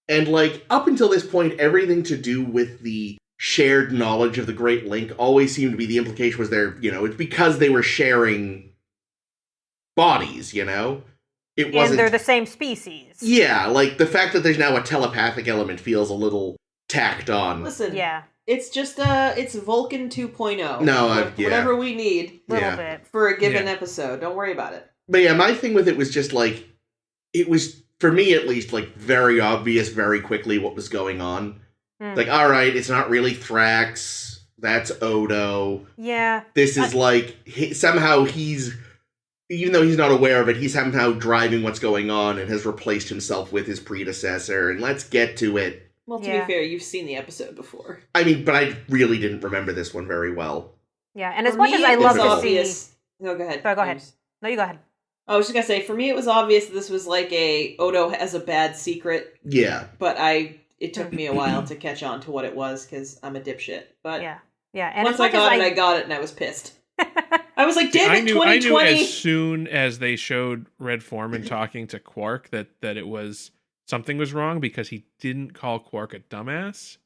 And, like, up until this point, everything to do with the shared knowledge of the Great Link always seemed to be the implication was it's because they were sharing bodies, you know? It wasn't... And they're the same species. Yeah, like, the fact that there's now a telepathic element feels a little tacked on. Listen, it's just, it's Vulcan 2.0. No, Whatever we need bit. for a given episode. Don't worry about it. But yeah, my thing with it was just, like, it was... For me, at least, like, very obvious very quickly what was going on. Like, all right, it's not really Thrax. That's Odo. Yeah. This is, somehow he's... Even though he's not aware of it, he's somehow driving what's going on and has replaced himself with his predecessor. And let's get to it. Well, to be fair, you've seen the episode before. I mean, but I really didn't remember this one very well. Yeah, and as much as I love to see... No, go ahead. Sorry, go ahead. No, you go ahead. I was just gonna say, for me, it was obvious that this was like a Odo has a bad secret. Yeah. But it took me a while to catch on to what it was, because I'm a dipshit. But yeah. And once I got it, and I was pissed. I was like, damn it, 2020. I knew as soon as they showed Red Foreman talking to Quark that it was something was wrong because he didn't call Quark a dumbass.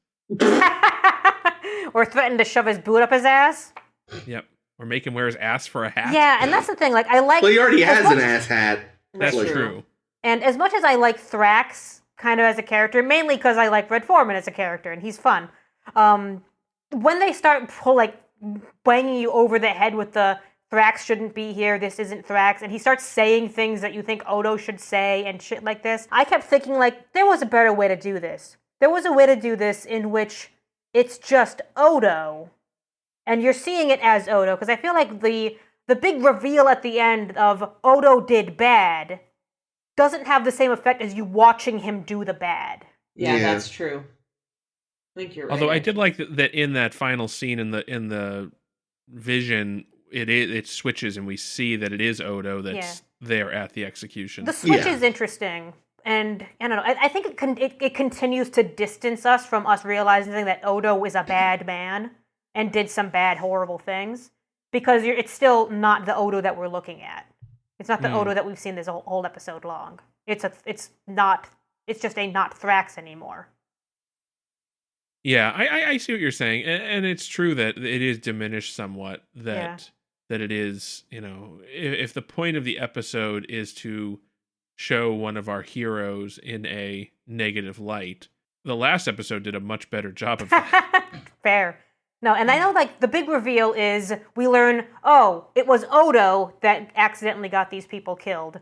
Or threatened to shove his boot up his ass. Yep. Or make him wear his ass for a hat. Yeah, and that's the thing. Like, I like. Well, he already has an ass hat. That's true. And as much as I like Thrax kind of as a character, mainly because I like Red Foreman as a character, and he's fun. When they start banging you over the head with the Thrax shouldn't be here, this isn't Thrax, and he starts saying things that you think Odo should say and shit like this, I kept thinking, like, there was a better way to do this. There was a way to do this in which it's just Odo, and you're seeing it as Odo, because I feel like the big reveal at the end of Odo did bad doesn't have the same effect as you watching him do the bad. Yeah, that's true. I think you're right. Although I did like that in that final scene in the vision, it switches and we see that it is Odo that's there at the execution. The switch is interesting, and I don't know. I think it continues to distance us from us realizing that Odo is a bad man and did some bad, horrible things, because it's still not the Odo that we're looking at. It's not the Odo that we've seen this whole episode long. It's just a not Thrax anymore. Yeah, I see what you're saying, and it's true that it is diminished somewhat. That it is, if the point of the episode is to show one of our heroes in a negative light, the last episode did a much better job of that. Fair. No, and I know, like, the big reveal is we learn, it was Odo that accidentally got these people killed.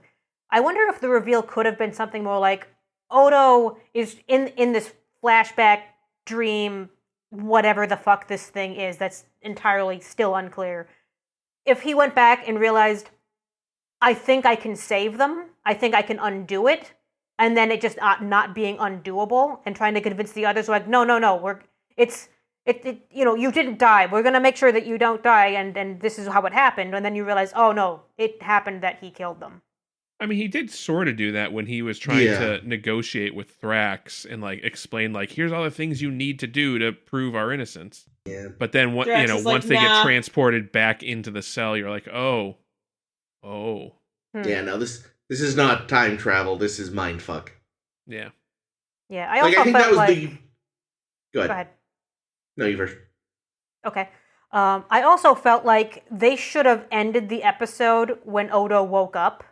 I wonder if the reveal could have been something more like Odo is in this flashback dream, whatever the fuck this thing is, that's entirely still unclear. If he went back and realized, I think I can save them, I think I can undo it, and then it just not being undoable, and trying to convince the others, like, no, you didn't die. We're going to make sure that you don't die, and this is how it happened. And then you realize, oh, no, it happened that he killed them. I mean, he did sort of do that when he was trying to negotiate with Thrax and, like, explain, like, here's all the things you need to do to prove our innocence. Yeah. But then, once they get transported back into the cell, you're like, oh. Yeah, no, this is not time travel. This is mindfuck. Yeah. Yeah, I think that was Go ahead. No, you first. Okay. I also felt like they should have ended the episode when Odo woke up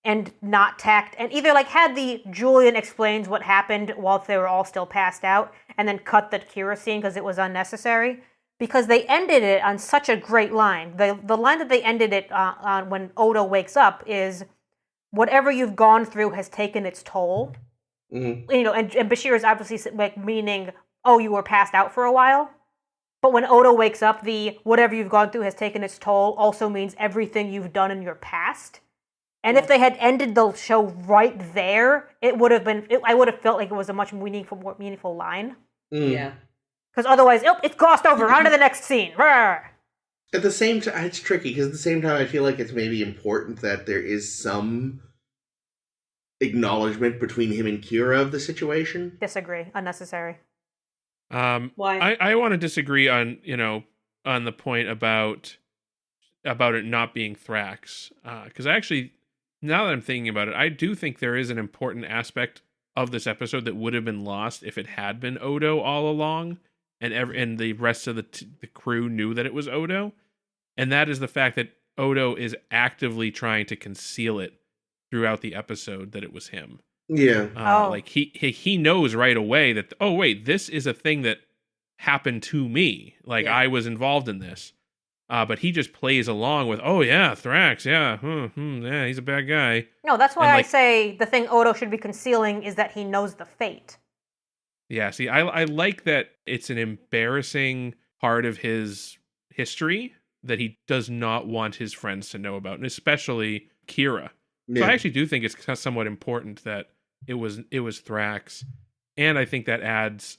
and not tacked, and either like had the Julian explains what happened while they were all still passed out, and then cut the Kira scene because it was unnecessary. Because they ended it on such a great line. The line that they ended it on when Odo wakes up is, whatever you've gone through has taken its toll. Mm-hmm. And Bashir is obviously like meaning, you were passed out for a while. But when Odo wakes up, the whatever you've gone through has taken its toll also means everything you've done in your past. And if they had ended the show right there, it would have been. I would have felt like it was a much more meaningful line. Mm. Yeah. Because otherwise, it's glossed over. On to the next scene. Rawr. At the same time, it's tricky because at the same time, I feel like it's maybe important that there is some acknowledgement between him and Kira of the situation. Disagree. Unnecessary. Why? I want to disagree on the point about it not being Thrax, because actually, now that I'm thinking about it, I do think there is an important aspect of this episode that would have been lost if it had been Odo all along, and the rest of the crew knew that it was Odo, and that is the fact that Odo is actively trying to conceal it throughout the episode that it was him. Yeah. Like he knows right away that, oh wait, this is a thing that happened to me. Like I was involved in this. But he just plays along with, oh yeah, Thrax, yeah, yeah, he's a bad guy. No, that's why I say the thing Odo should be concealing is that he knows the fate. Yeah, see, I like that it's an embarrassing part of his history that he does not want his friends to know about, and especially Kira. Yeah. So I actually do think it's somewhat important that it was Thrax, and I think it adds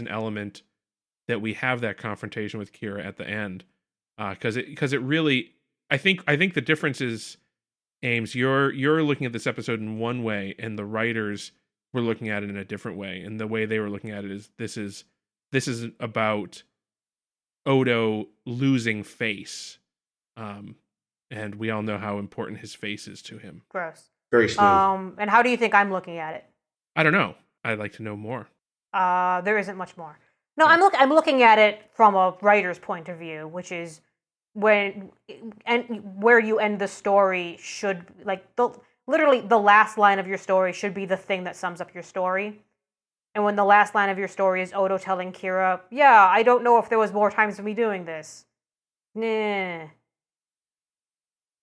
an element that we have that confrontation with Kira at the end, because it really, I think the difference is, Ames, you're looking at this episode in one way, and the writers were looking at it in a different way, and the way they were looking at it is this is about Odo losing face And we all know how important his face is to him. Gross. Very smooth. And how do you think I'm looking at it? I don't know. I'd like to know more. There isn't much more. No, I'm looking at it from a writer's point of view, which is where you end the story should, like, literally the last line of your story should be the thing that sums up your story. And when the last line of your story is Odo telling Kira, yeah, I don't know if there was more times of me doing this. Nah.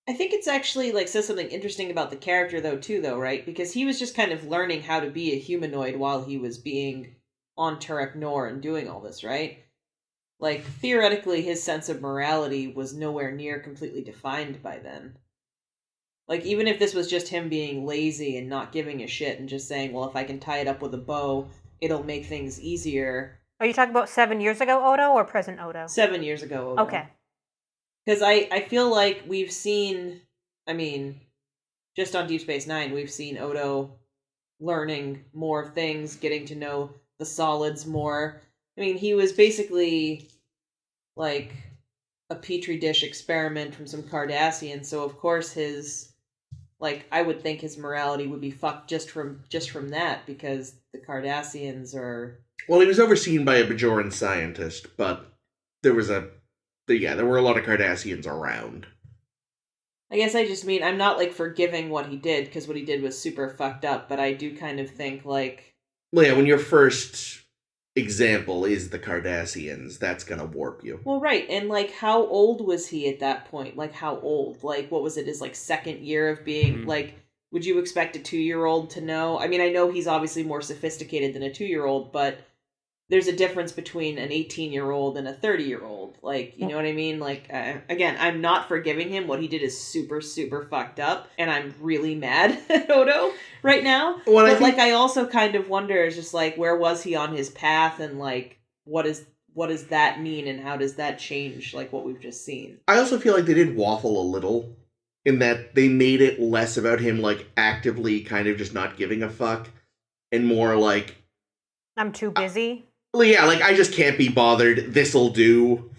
I think it's actually, like, says something interesting about the character, though, right? Because he was just kind of learning how to be a humanoid while he was being on Turek Nor and doing all this, right? Like, theoretically, his sense of morality was nowhere near completely defined by then. Like, even if this was just him being lazy and not giving a shit and just saying, well, if I can tie it up with a bow, it'll make things easier. Are you talking about 7 years ago Odo or present Odo? 7 years ago Odo. Okay. Because I feel like we've seen, I mean, just on Deep Space Nine, we've seen Odo learning more things, getting to know the solids more. I mean, he was basically like a petri dish experiment from some Cardassians, so of course his, like, I would think his morality would be fucked just from that, because the Cardassians are... Well, he was overseen by a Bajoran scientist, but there were a lot of Cardassians around. I guess I just mean, I'm not, like, forgiving what he did, because what he did was super fucked up, but I do kind of think, like... Well, yeah, when your first example is the Cardassians, that's gonna warp you. Well, right, and, like, how old was he at that point? Like, how old? Like, what was it, his, like, second year of being, like, would you expect a 2-year-old to know? I mean, I know he's obviously more sophisticated than a 2-year-old, but there's a difference between an 18-year-old and a 30-year-old. Like, you know what I mean? Like, again, I'm not forgiving him. What he did is super, super fucked up, and I'm really mad at Odo right now. Well, but I also kind of wonder, is just, like, where was he on his path, and, like, what does that mean, and how does that change, like, what we've just seen? I also feel like they did waffle a little, in that they made it less about him, like, actively kind of just not giving a fuck, and more like... I'm too busy. Well, yeah, like, I just can't be bothered, this'll do,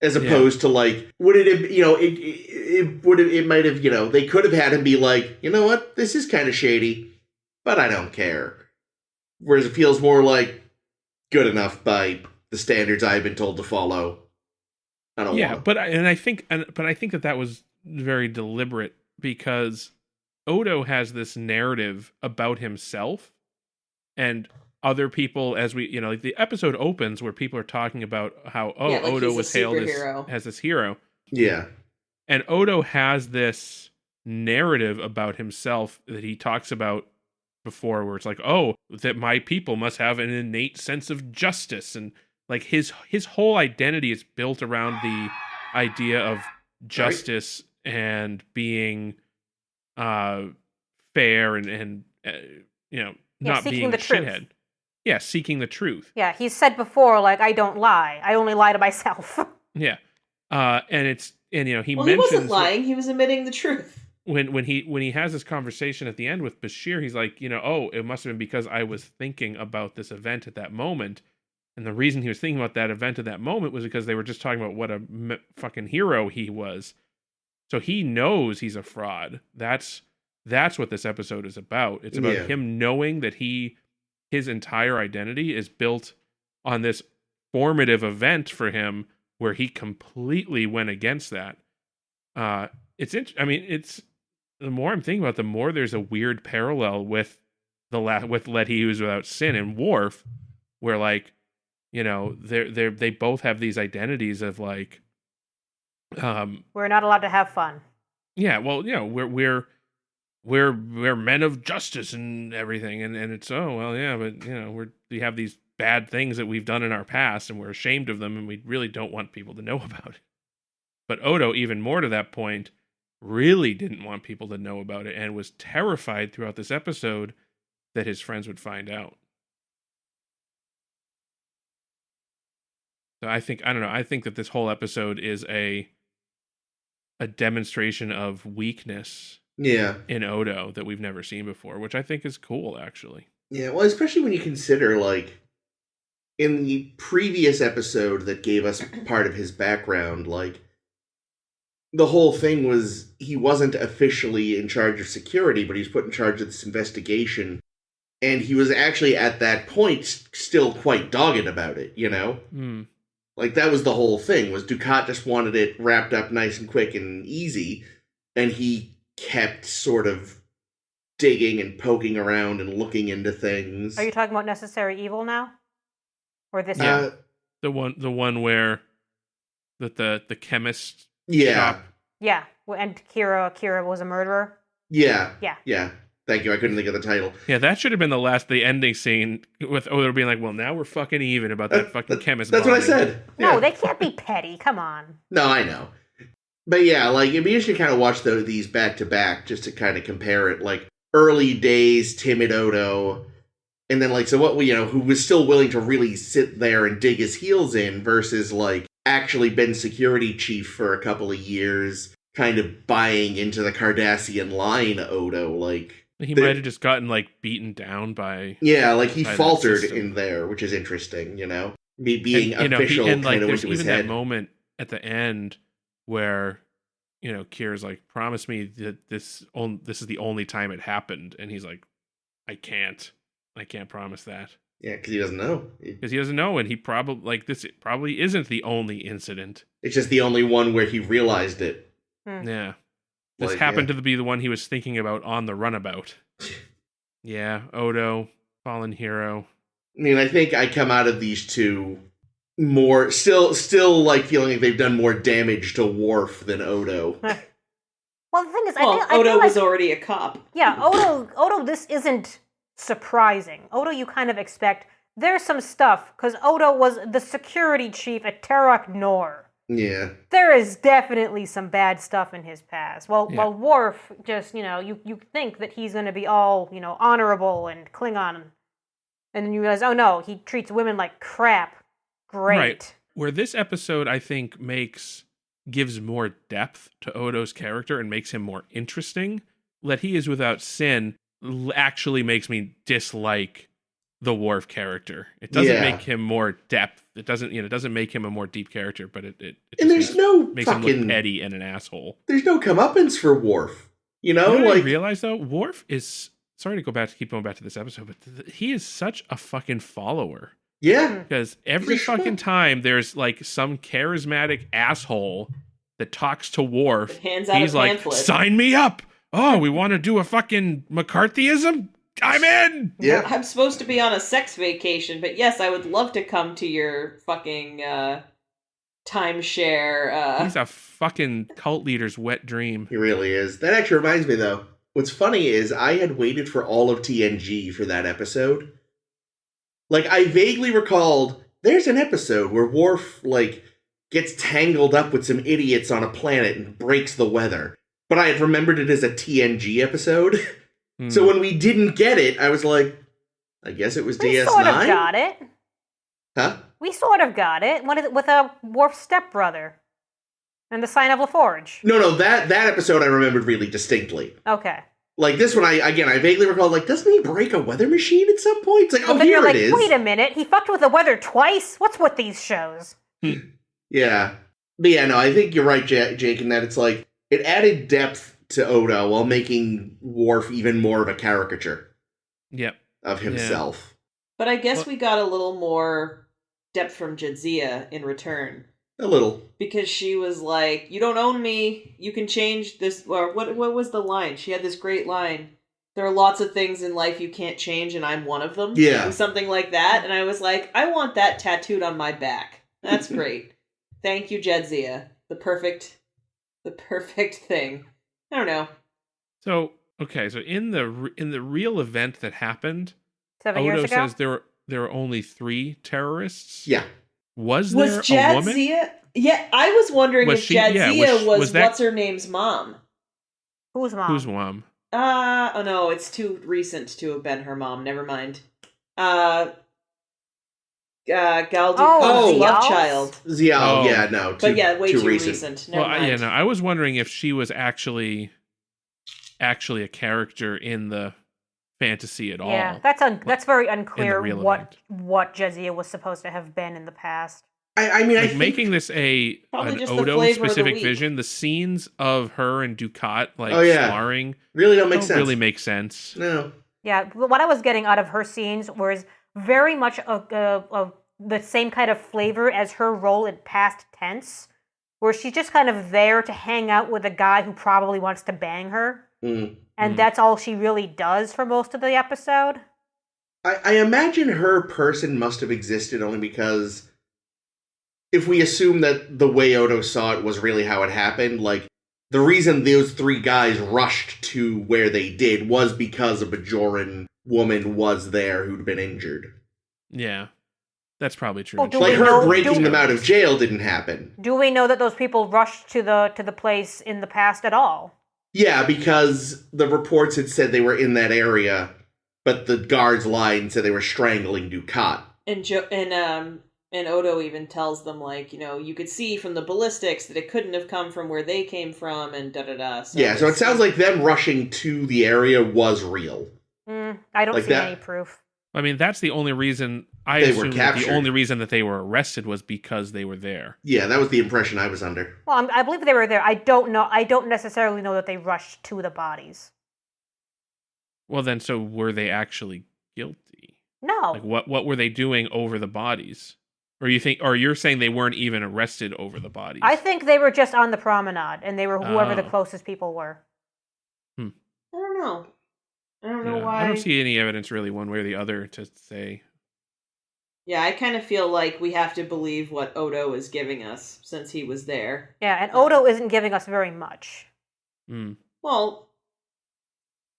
as opposed to, like, would it have, you know, it might have, you know, they could have had him be like, you know what, this is kind of shady, but I don't care. Whereas it feels more like, good enough by the standards I've been told to follow. I don't want. But I think that was very deliberate, because Odo has this narrative about himself, and other people, as we, you know, like the episode opens where people are talking about how, Odo was hailed as this hero. Yeah. And Odo has this narrative about himself that he talks about before, where it's like, oh, that my people must have an innate sense of justice. And like his whole identity is built around the idea of justice and being fair and you know, not being a shithead. Yeah, seeking the truth. Yeah, he's said before, like, I don't lie. I only lie to myself. Yeah. And you know, he mentions... he wasn't lying, he was admitting the truth. When he has this conversation at the end with Bashir, he's like, you know, oh, it must have been because I was thinking about this event at that moment. And the reason he was thinking about that event at that moment was because they were just talking about what a fucking hero he was. So he knows he's a fraud. That's what this episode is about. It's about him knowing that his entire identity is built on this formative event for him where he completely went against that. It's the more I'm thinking about it, the more there's a weird parallel with Let He Who's Without Sin and Worf, where, like, you know, they both have these identities of, like, we're not allowed to have fun. Yeah, well, you know, we're men of justice and everything, and it's, oh, well, yeah, but, you know, we have these bad things that we've done in our past, and we're ashamed of them, and we really don't want people to know about it. But Odo, even more to that point, really didn't want people to know about it, and was terrified throughout this episode that his friends would find out. So I think that this whole episode is a demonstration of weakness in Odo that we've never seen before, which I think is cool, actually. Yeah, well, especially when you consider, like, in the previous episode that gave us part of his background, like, the whole thing was he wasn't officially in charge of security, but he was put in charge of this investigation. And he was actually, at that point, still quite dogged about it, you know? Mm. Like, that was the whole thing, was Dukat just wanted it wrapped up nice and quick and easy, and he kept sort of digging and poking around and looking into things. Are you talking about Necessary Evil now? Or this Yeah. The one where the chemist Yeah. shop. Yeah, and Kira was a murderer. Yeah. Yeah. Yeah. Thank you, I couldn't think of the title. Yeah, that should have been the ending scene with Odo being like, well, now we're fucking even about that fucking chemist. That's what I bombing. said. No, Yeah. they can't be petty. Come on. No, I know. But yeah, like, it'd be interesting to kind of watch these back to back, just to kind of compare it, like, early days, timid Odo, and then, like, so what, who was still willing to really sit there and dig his heels in, versus, like, actually been security chief for a couple of years, kind of buying into the Cardassian line Odo, like... He might have just gotten, like, beaten down by... Yeah, like, he by faltered in there, which is interesting, being and, official and, like, kind of there's went to his even head. that moment at the end where, Kira's like, promise me that this is the only time it happened. And he's like, I can't promise that. Yeah, because he doesn't know. Because he doesn't know, and he this probably isn't the only incident. It's just the only one where he realized it. Yeah. This Like, happened to be the one he was thinking about on the runabout. Yeah, Odo, fallen hero. I mean, I think I come out of these two more still like feeling like they've done more damage to Worf than Odo. Well, the thing is, Well, I feel Odo like, was already a cop. Yeah, Odo, this isn't surprising. Odo, you kind of expect. There's some stuff, because Odo was the security chief at Terok Nor. Yeah. There is definitely some bad stuff in his past. Well, Yeah. Worf just, you think that he's going to be all, honorable and Klingon. And then you realize, oh no, he treats women like crap. Great. Right. Where this episode, I think, gives more depth to Odo's character and makes him more interesting. That he is without sin actually makes me dislike the Worf character. It doesn't make him more depth. It doesn't make him a more deep character, but it And there's no makes fucking him look petty and an asshole. There's no comeuppance for Worf. You know what I realize though? Worf is sorry to keep going back to this episode, but he is such a fucking follower. Yeah. Because every fucking time there's like some charismatic asshole that talks to Worf, Hands out he's a like, pamphlet. sign me up. Oh, we want to do a fucking McCarthyism? I'm in. Yeah. I'm supposed to be on a sex vacation, but yes, I would love to come to your fucking timeshare. He's a fucking cult leader's wet dream. He really is. That actually reminds me though. What's funny is I had waited for all of TNG for that episode. Like, I vaguely recalled there's an episode where Worf, like, gets tangled up with some idiots on a planet and breaks the weather. But I had remembered it as a TNG episode. So when we didn't get it, I was like, I guess it was DS9? We sort of got it. Huh? We sort of got it. With a Worf stepbrother. And the sign of LaForge. No, that episode I remembered really distinctly. Okay. Like, this one, I vaguely recall, like, doesn't he break a weather machine at some point? It's like, But oh, then here you're like, it is. wait a minute, he fucked with the weather twice? What's with these shows? Yeah. But yeah, no, I think you're right, Jake, in that it's like, it added depth to Odo while making Worf even more of a caricature. Yep. Of himself. But I guess we got a little more depth from Jadzia in return. A little. Because she was like, you don't own me, you can change this, or what was the line? She had this great line. There are lots of things in life you can't change, and I'm one of them. Yeah. It was something like that, and I was like, I want that tattooed on my back. That's great. Thank you, Jadzia. The perfect thing. I don't know. So, okay, so in the real event that happened, 7 years Odo ago? says there were only 3 terrorists. Yeah. Was there a woman? Yeah, I was wondering Was if she- yeah, Jadzia was that- what's her name's mom. Who's mom? Whose mom? Oh no, it's too recent to have been her mom. Never mind. Gal Dukat's Zial's? love child. Zial, Oh. yeah, no. But yeah, way too recent. Never Well, mind. I was wondering if she was actually a character in the fantasy at all. Yeah, that's very unclear real what Jadzia was supposed to have been in the past. I mean, I think making this an just the Odo flavor of the specific week. vision. The scenes of her and Dukat sparring really don't make sense. Really make sense. No. Yeah, what I was getting out of her scenes was very much of the same kind of flavor as her role in Past Tense, where she's just kind of there to hang out with a guy who probably wants to bang her. And that's all she really does for most of the episode. I imagine her person must have existed only because if we assume that the way Odo saw it was really how it happened, like, the reason those three guys rushed to where they did was because a Bajoran woman was there who'd been injured. Yeah, that's probably true. Well, like, her breaking them out of jail didn't happen. Do we know that those people rushed to the place in the past at all? Yeah, because the reports had said they were in that area, but the guards lied and said they were strangling Dukat. And Odo even tells them, like, you know, you could see from the ballistics that it couldn't have come from where they came from, and da-da-da. So yeah, so it sounds like them rushing to the area was real. I don't see any proof. I mean, that's the only reason I assume that the only reason that they were arrested was because they were there. Yeah, that was the impression I was under. Well, I believe they were there. I don't know. I don't necessarily know that they rushed to the bodies. Well, then, so were they actually guilty? No. Like, what were they doing over the bodies? Or you're saying they weren't even arrested over the bodies? I think they were just on the promenade, and they were whoever the closest people were. I don't know. I don't know why. I don't see any evidence really one way or the other to say. Yeah, I kind of feel like we have to believe what Odo is giving us since he was there. Yeah, and Odo isn't giving us very much. Well,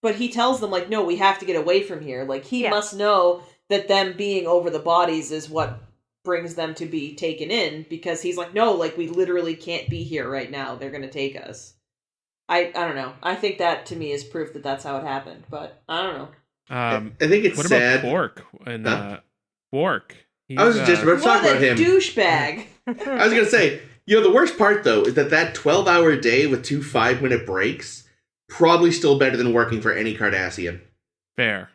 but he tells them, like, no, we have to get away from here. Like, he must know that them being over the bodies is what brings them to be taken in, because he's like, no, like, we literally can't be here right now. They're going to take us. I don't know. I think that, to me, is proof that that's how it happened, but I don't know. I think it's sad. What about Quark? And Quark? I was just about to talk about him. What a douchebag. I was going to say, you know, the worst part, though, is that 12-hour day with 2 5-minute breaks, probably still better than working for any Cardassian. Fair.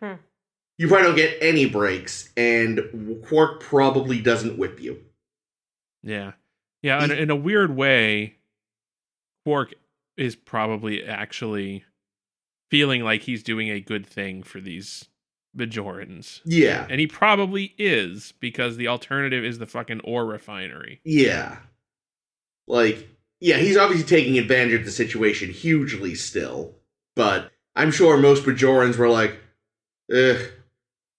You probably don't get any breaks, and Quark probably doesn't whip you. Yeah. Yeah, in a weird way, Quark is probably actually feeling like he's doing a good thing for these Bajorans. Yeah. And he probably is, because the alternative is the fucking ore refinery. Yeah. Like, yeah, he's obviously taking advantage of the situation hugely still, but I'm sure most Bajorans were like,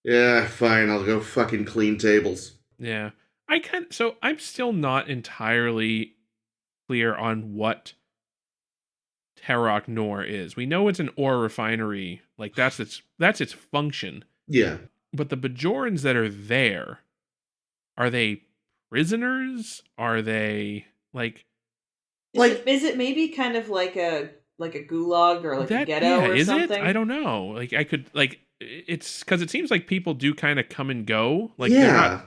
yeah, fine, I'll go fucking clean tables. Yeah. So I'm still not entirely clear on what Terok Nor is. We know it's an ore refinery. Like, that's its function. Yeah. But the Bajorans that are there, are they prisoners? Are they is it maybe kind of like a gulag or like a ghetto or something? I don't know. Like, I could, like, it's because it seems like people do kind of come and go. Like, yeah.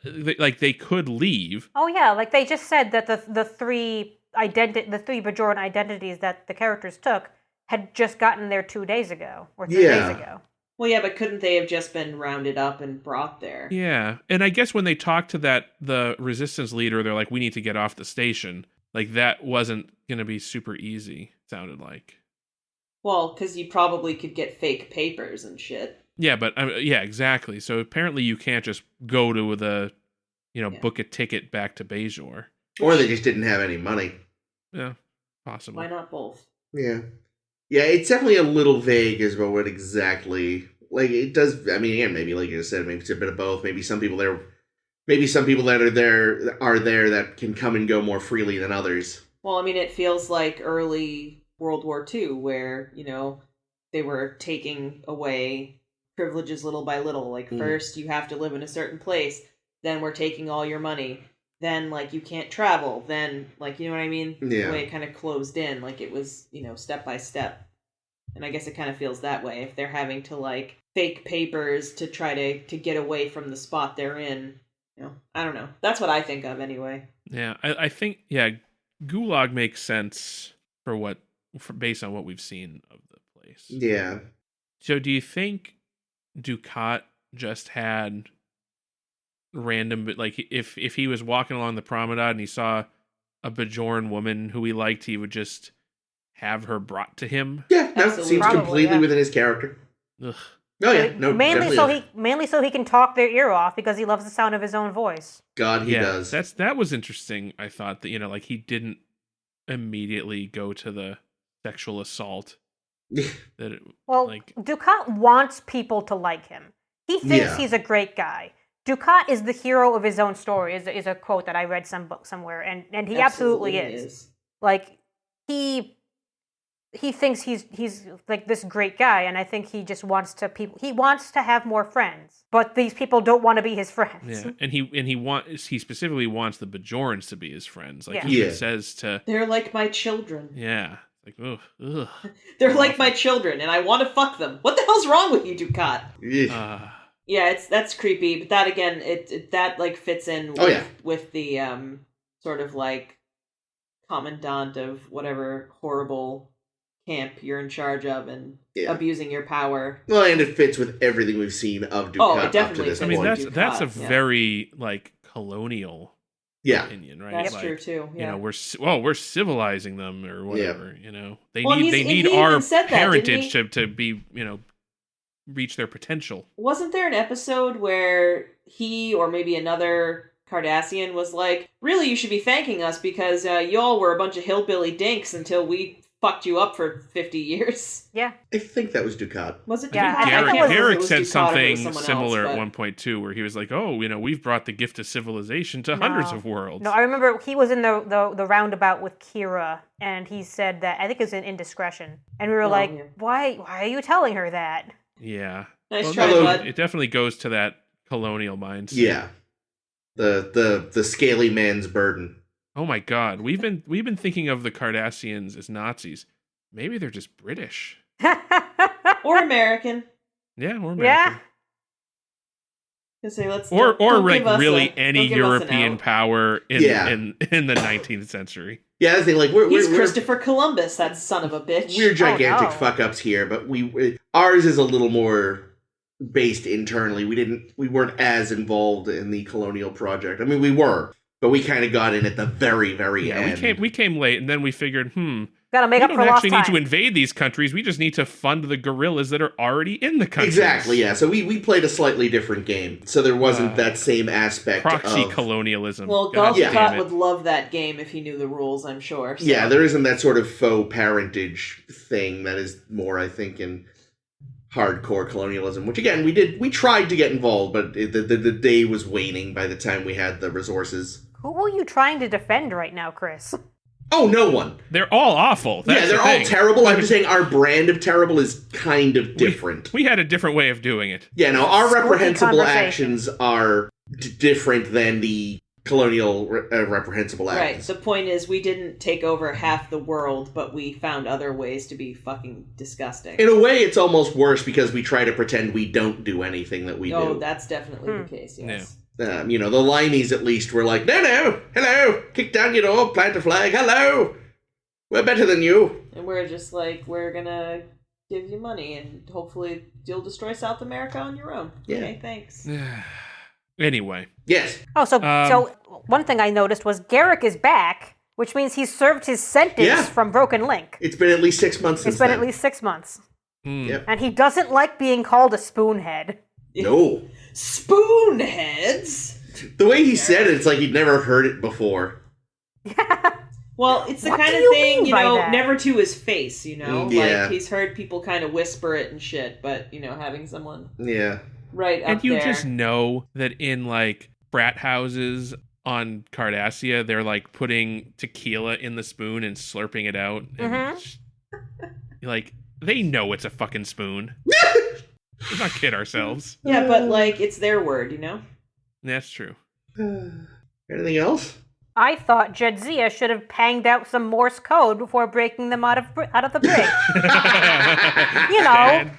They could leave. Oh yeah, like they just said that the three Bajoran identities that the characters took had just gotten there 2 days ago or 3 days ago. Well, yeah, but couldn't they have just been rounded up and brought there? Yeah, and I guess when they talked to the resistance leader, they're like, "We need to get off the station." Like, that wasn't going to be super easy. Sounded like. Well, because you probably could get fake papers and shit. Yeah, but yeah, exactly. So apparently you can't just go to book a ticket back to Bajor. Or they just didn't have any money. Yeah, possible. Why not both? Yeah. Yeah, it's definitely a little vague as well what exactly, like, it does, I mean, again, maybe like you said, maybe it's a bit of both. Maybe some people that are there that can come and go more freely than others. Well, I mean, it feels like early World War II where, they were taking away privileges little by little. Like, first you have to live in a certain place, then we're taking all your money, then, like, you can't travel, then, like, you know what I mean? Yeah. The way it kind of closed in, like, it was, step by step. And I guess it kind of feels that way if they're having to, like, fake papers to try to get away from the spot they're in. I don't know. That's what I think of anyway. Yeah, I think, Gulag makes sense based on what we've seen of the place. Yeah. So do you think Dukat just had random, like if he was walking along the promenade and he saw a Bajoran woman who he liked, he would just have her brought to him. Yeah, that Absolutely. seems Probably, completely within his character. Ugh. Oh yeah, no, mainly so he can talk their ear off because he loves the sound of his own voice. God, he does. That was interesting. I thought that, like he didn't immediately go to the sexual assault. Dukat wants people to like him. He thinks he's a great guy. Dukat is the hero of his own story. Is a quote that I read somewhere, and he absolutely is. Like he thinks he's like this great guy, and I think he just wants to have more friends. But these people don't want to be his friends. Yeah, and he specifically wants the Bajorans to be his friends. Like he says to, they're like my children. Yeah. Like, ugh. They're like my children, and I want to fuck them. What the hell's wrong with you, Dukat? Yeah, that's creepy. But that again, that like fits in with the sort of like commandant of whatever horrible camp you're in charge of and abusing your power. Well, and it fits with everything we've seen of Dukat it definitely up to this fits. point. I mean, that's a very like colonial opinion, right? That's like, true too. Yeah. We're civilizing them or whatever. They he need our said that, heritage to be reach their potential. Wasn't there an episode where he or maybe another Cardassian was like, "Really, you should be thanking us because y'all were a bunch of hillbilly dinks until we fucked you up for 50 years." Yeah. I think that was Dukat. Was it? Yeah, Garrick said Dukat something else, similar at one point too, where he was like, "Oh, we've brought the gift of civilization to hundreds of worlds." No, I remember he was in the roundabout with Kira, and he said that I think it was an indiscretion, and we were why are you telling her that? Yeah. Nice try, bud. It definitely goes to that colonial mindset. Yeah. The scaly man's burden. Oh my God, we've been thinking of the Cardassians as Nazis. Maybe they're just British or American. Yeah, or American. Yeah. Say, or like really any European power in the 19th century. Yeah, that's the thing. Like he's Christopher Columbus, that son of a bitch. We're gigantic fuck ups here, but ours is a little more based internally. We weren't as involved in the colonial project. I mean, we were, but we kind of got in at the very, very end. We came late, and then we figured, gotta make up for lost time. We don't actually need to invade these countries. We just need to fund the guerrillas that are already in the countries. Exactly, yeah. So we played a slightly different game. So there wasn't that same aspect proxy-colonialism. Well, Dukat would love that game if he knew the rules, I'm sure. So. Yeah, there isn't that sort of faux parentage thing that is more, I think, in hardcore colonialism, which again, we tried to get involved, but the day was waning by the time we had the resources. Who are you trying to defend right now, Chris? Oh, no one. They're all awful. That's they're all terrible. I'm just saying our brand of terrible is kind of different. We had a different way of doing it. Yeah, no, our reprehensible actions are different than the colonial reprehensible actions. Right. The point is, we didn't take over half the world, but we found other ways to be fucking disgusting. In a way, it's almost worse because we try to pretend we don't do anything that we do. Oh, that's definitely the case, yes. Yeah. The Limeys at least were like, no, hello, kick down your door, plant a flag, hello, we're better than you. And we're just like, we're gonna give you money and hopefully you'll destroy South America on your own. Yeah. Okay, thanks. Anyway. Yes. Oh, so one thing I noticed was Garrick is back, which means he's served his sentence from Broken Link. It's been at least 6 months since It's been at least 6 months. Yep. And he doesn't like being called a spoonhead. No. Spoonheads? The way he said it, it's like he'd never heard it before. Well, it's the What kind do of you thing, mean by that? never to his face, Yeah. Like, he's heard people kind of whisper it and shit, but, having someone Yeah. right up And you there. just know that in, like, frat houses on Cardassia, they're, like, putting tequila in the spoon and slurping it out. And like, they know it's a fucking spoon. Let's not kid ourselves. Yeah, but, like, it's their word, That's true. Anything else? I thought Jadzia should have panged out some Morse code before breaking them out of the brig.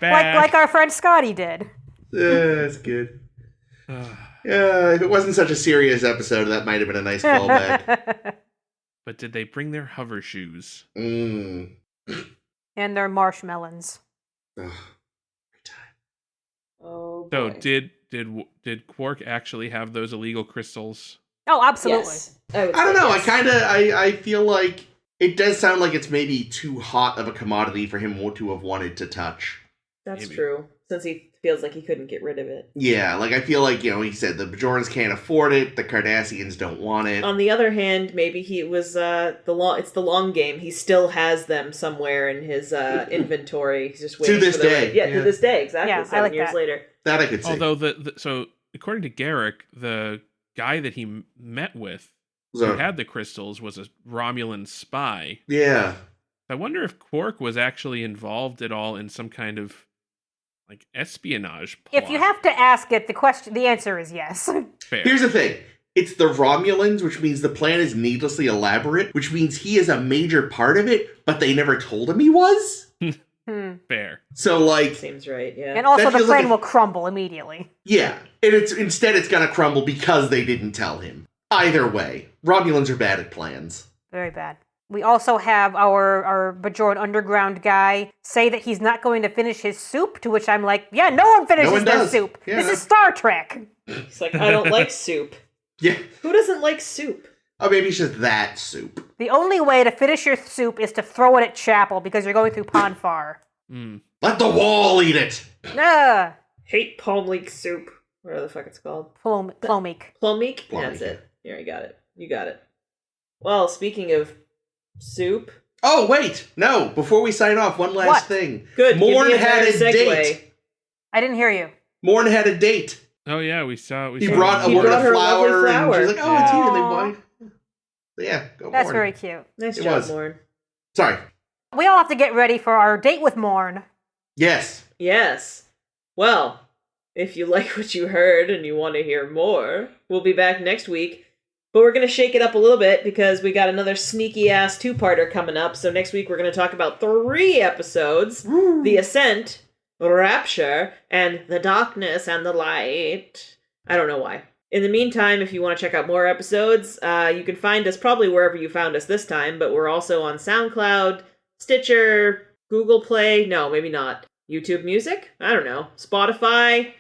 like our friend Scotty did. That's good. If it wasn't such a serious episode, that might have been a nice callback. But did they bring their hover shoes? And their marshmallows. Oh, So boy. did did Quark actually have those illegal crystals? Oh, absolutely. Yes. I don't know. I feel like it does sound like it's maybe too hot of a commodity for him to have wanted to touch. That's Maybe. true. Since he feels like he couldn't get rid of it. Yeah, like I feel like, he said the Bajorans can't afford it, the Cardassians don't want it. On the other hand, maybe he was it's the long game. He still has them somewhere in his inventory. He's just waiting To this for the day. to this day, exactly. Yeah, I 7 like years that. later. That I could see. Although so according to Garrick, the guy that he met with who So, had the crystals was a Romulan spy. yeah. I wonder if Quark was actually involved at all in some kind of like espionage plot. If you have to ask it, the answer is yes. Fair. Here's the thing. It's the Romulans, which means the plan is needlessly elaborate, which means he is a major part of it, but they never told him he was. Fair. So, like, Seems right, yeah. And also That the feels plane like a- will crumble immediately. yeah. And instead it's gonna crumble because they didn't tell him. Either way, Romulans are bad at plans. Very bad. We also have our Bajoran underground guy say that he's not going to finish his soup, to which I'm like, yeah, no one finishes one their does. soup. Yeah. This is Star Trek. He's like, I don't like soup. Yeah. Who doesn't like soup? Oh, maybe it's just that soup. The only way to finish your soup is to throw it at Chapel because you're going through Ponfar. Let the wall eat it! Ugh. Hate palm leek soup. Whatever the fuck it's called. Plomeek. Plummeek? Plummeek, That's it. Here, you got it. You got it. Well, speaking of soup. Oh, wait! No, before we sign off, one last What? thing. Good. Morn give me had a better date. I didn't hear you. Morn had a date. Oh yeah, we saw. He brought a He woman brought a her a lovely flower, and flower. she's like, oh, it's here, and Aw. they boy. Yeah, go That's Morn. very cute. Nice It job, was. Morn. Sorry. We all have to get ready for our date with Morn. Yes. Yes. Well, if you like what you heard and you want to hear more, we'll be back next week. But we're going to shake it up a little bit because we got another sneaky-ass two-parter coming up. So next week we're going to talk about 3 episodes. The Ascent, Rapture, and The Darkness and the Light. I don't know why. In the meantime, if you want to check out more episodes, you can find us probably wherever you found us this time, but we're also on SoundCloud, Stitcher, Google Play, no, maybe not. YouTube Music? I don't know. Spotify?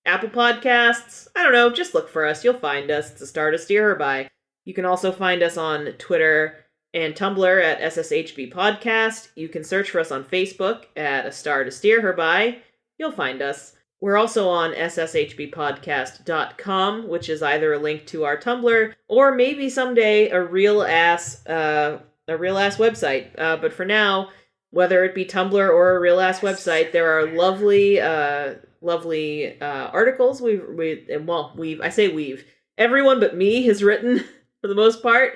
Apple Podcasts? I don't know, just look for us. You'll find us. It's A Star to Steer Her By. You can also find us on Twitter and Tumblr at SSHB Podcast. You can search for us on Facebook at A Star to Steer Her By. You'll find us. We're also on sshbpodcast.com, which is either a link to our Tumblr or maybe someday a real ass website. But for now, whether it be Tumblr or a real ass website, there are lovely articles. Everyone but me has written for the most part.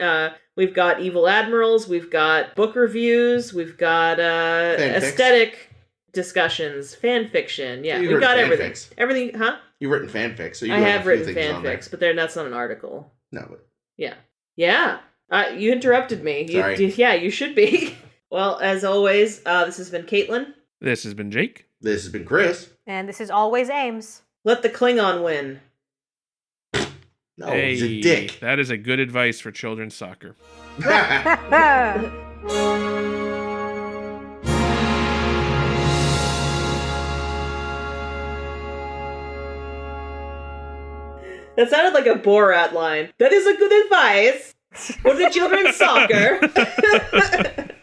We've got Evil Admirals, we've got book reviews, we've got aesthetic discussions, fan fiction. Yeah, You've we've got written everything. fanfics. Everything, huh? You've written fanfics, so you I have a few written things on there. fanfics, but that's not an article. No, but Yeah. Yeah. You interrupted me. Sorry. You should be. Well, as always, this has been Caitlin. This has been Jake. this has been Chris. And this is always Ames. Let the Klingon win. No, he's a dick. That is a good advice for children's soccer. That sounded like a Borat line. That is a good advice for the children's soccer.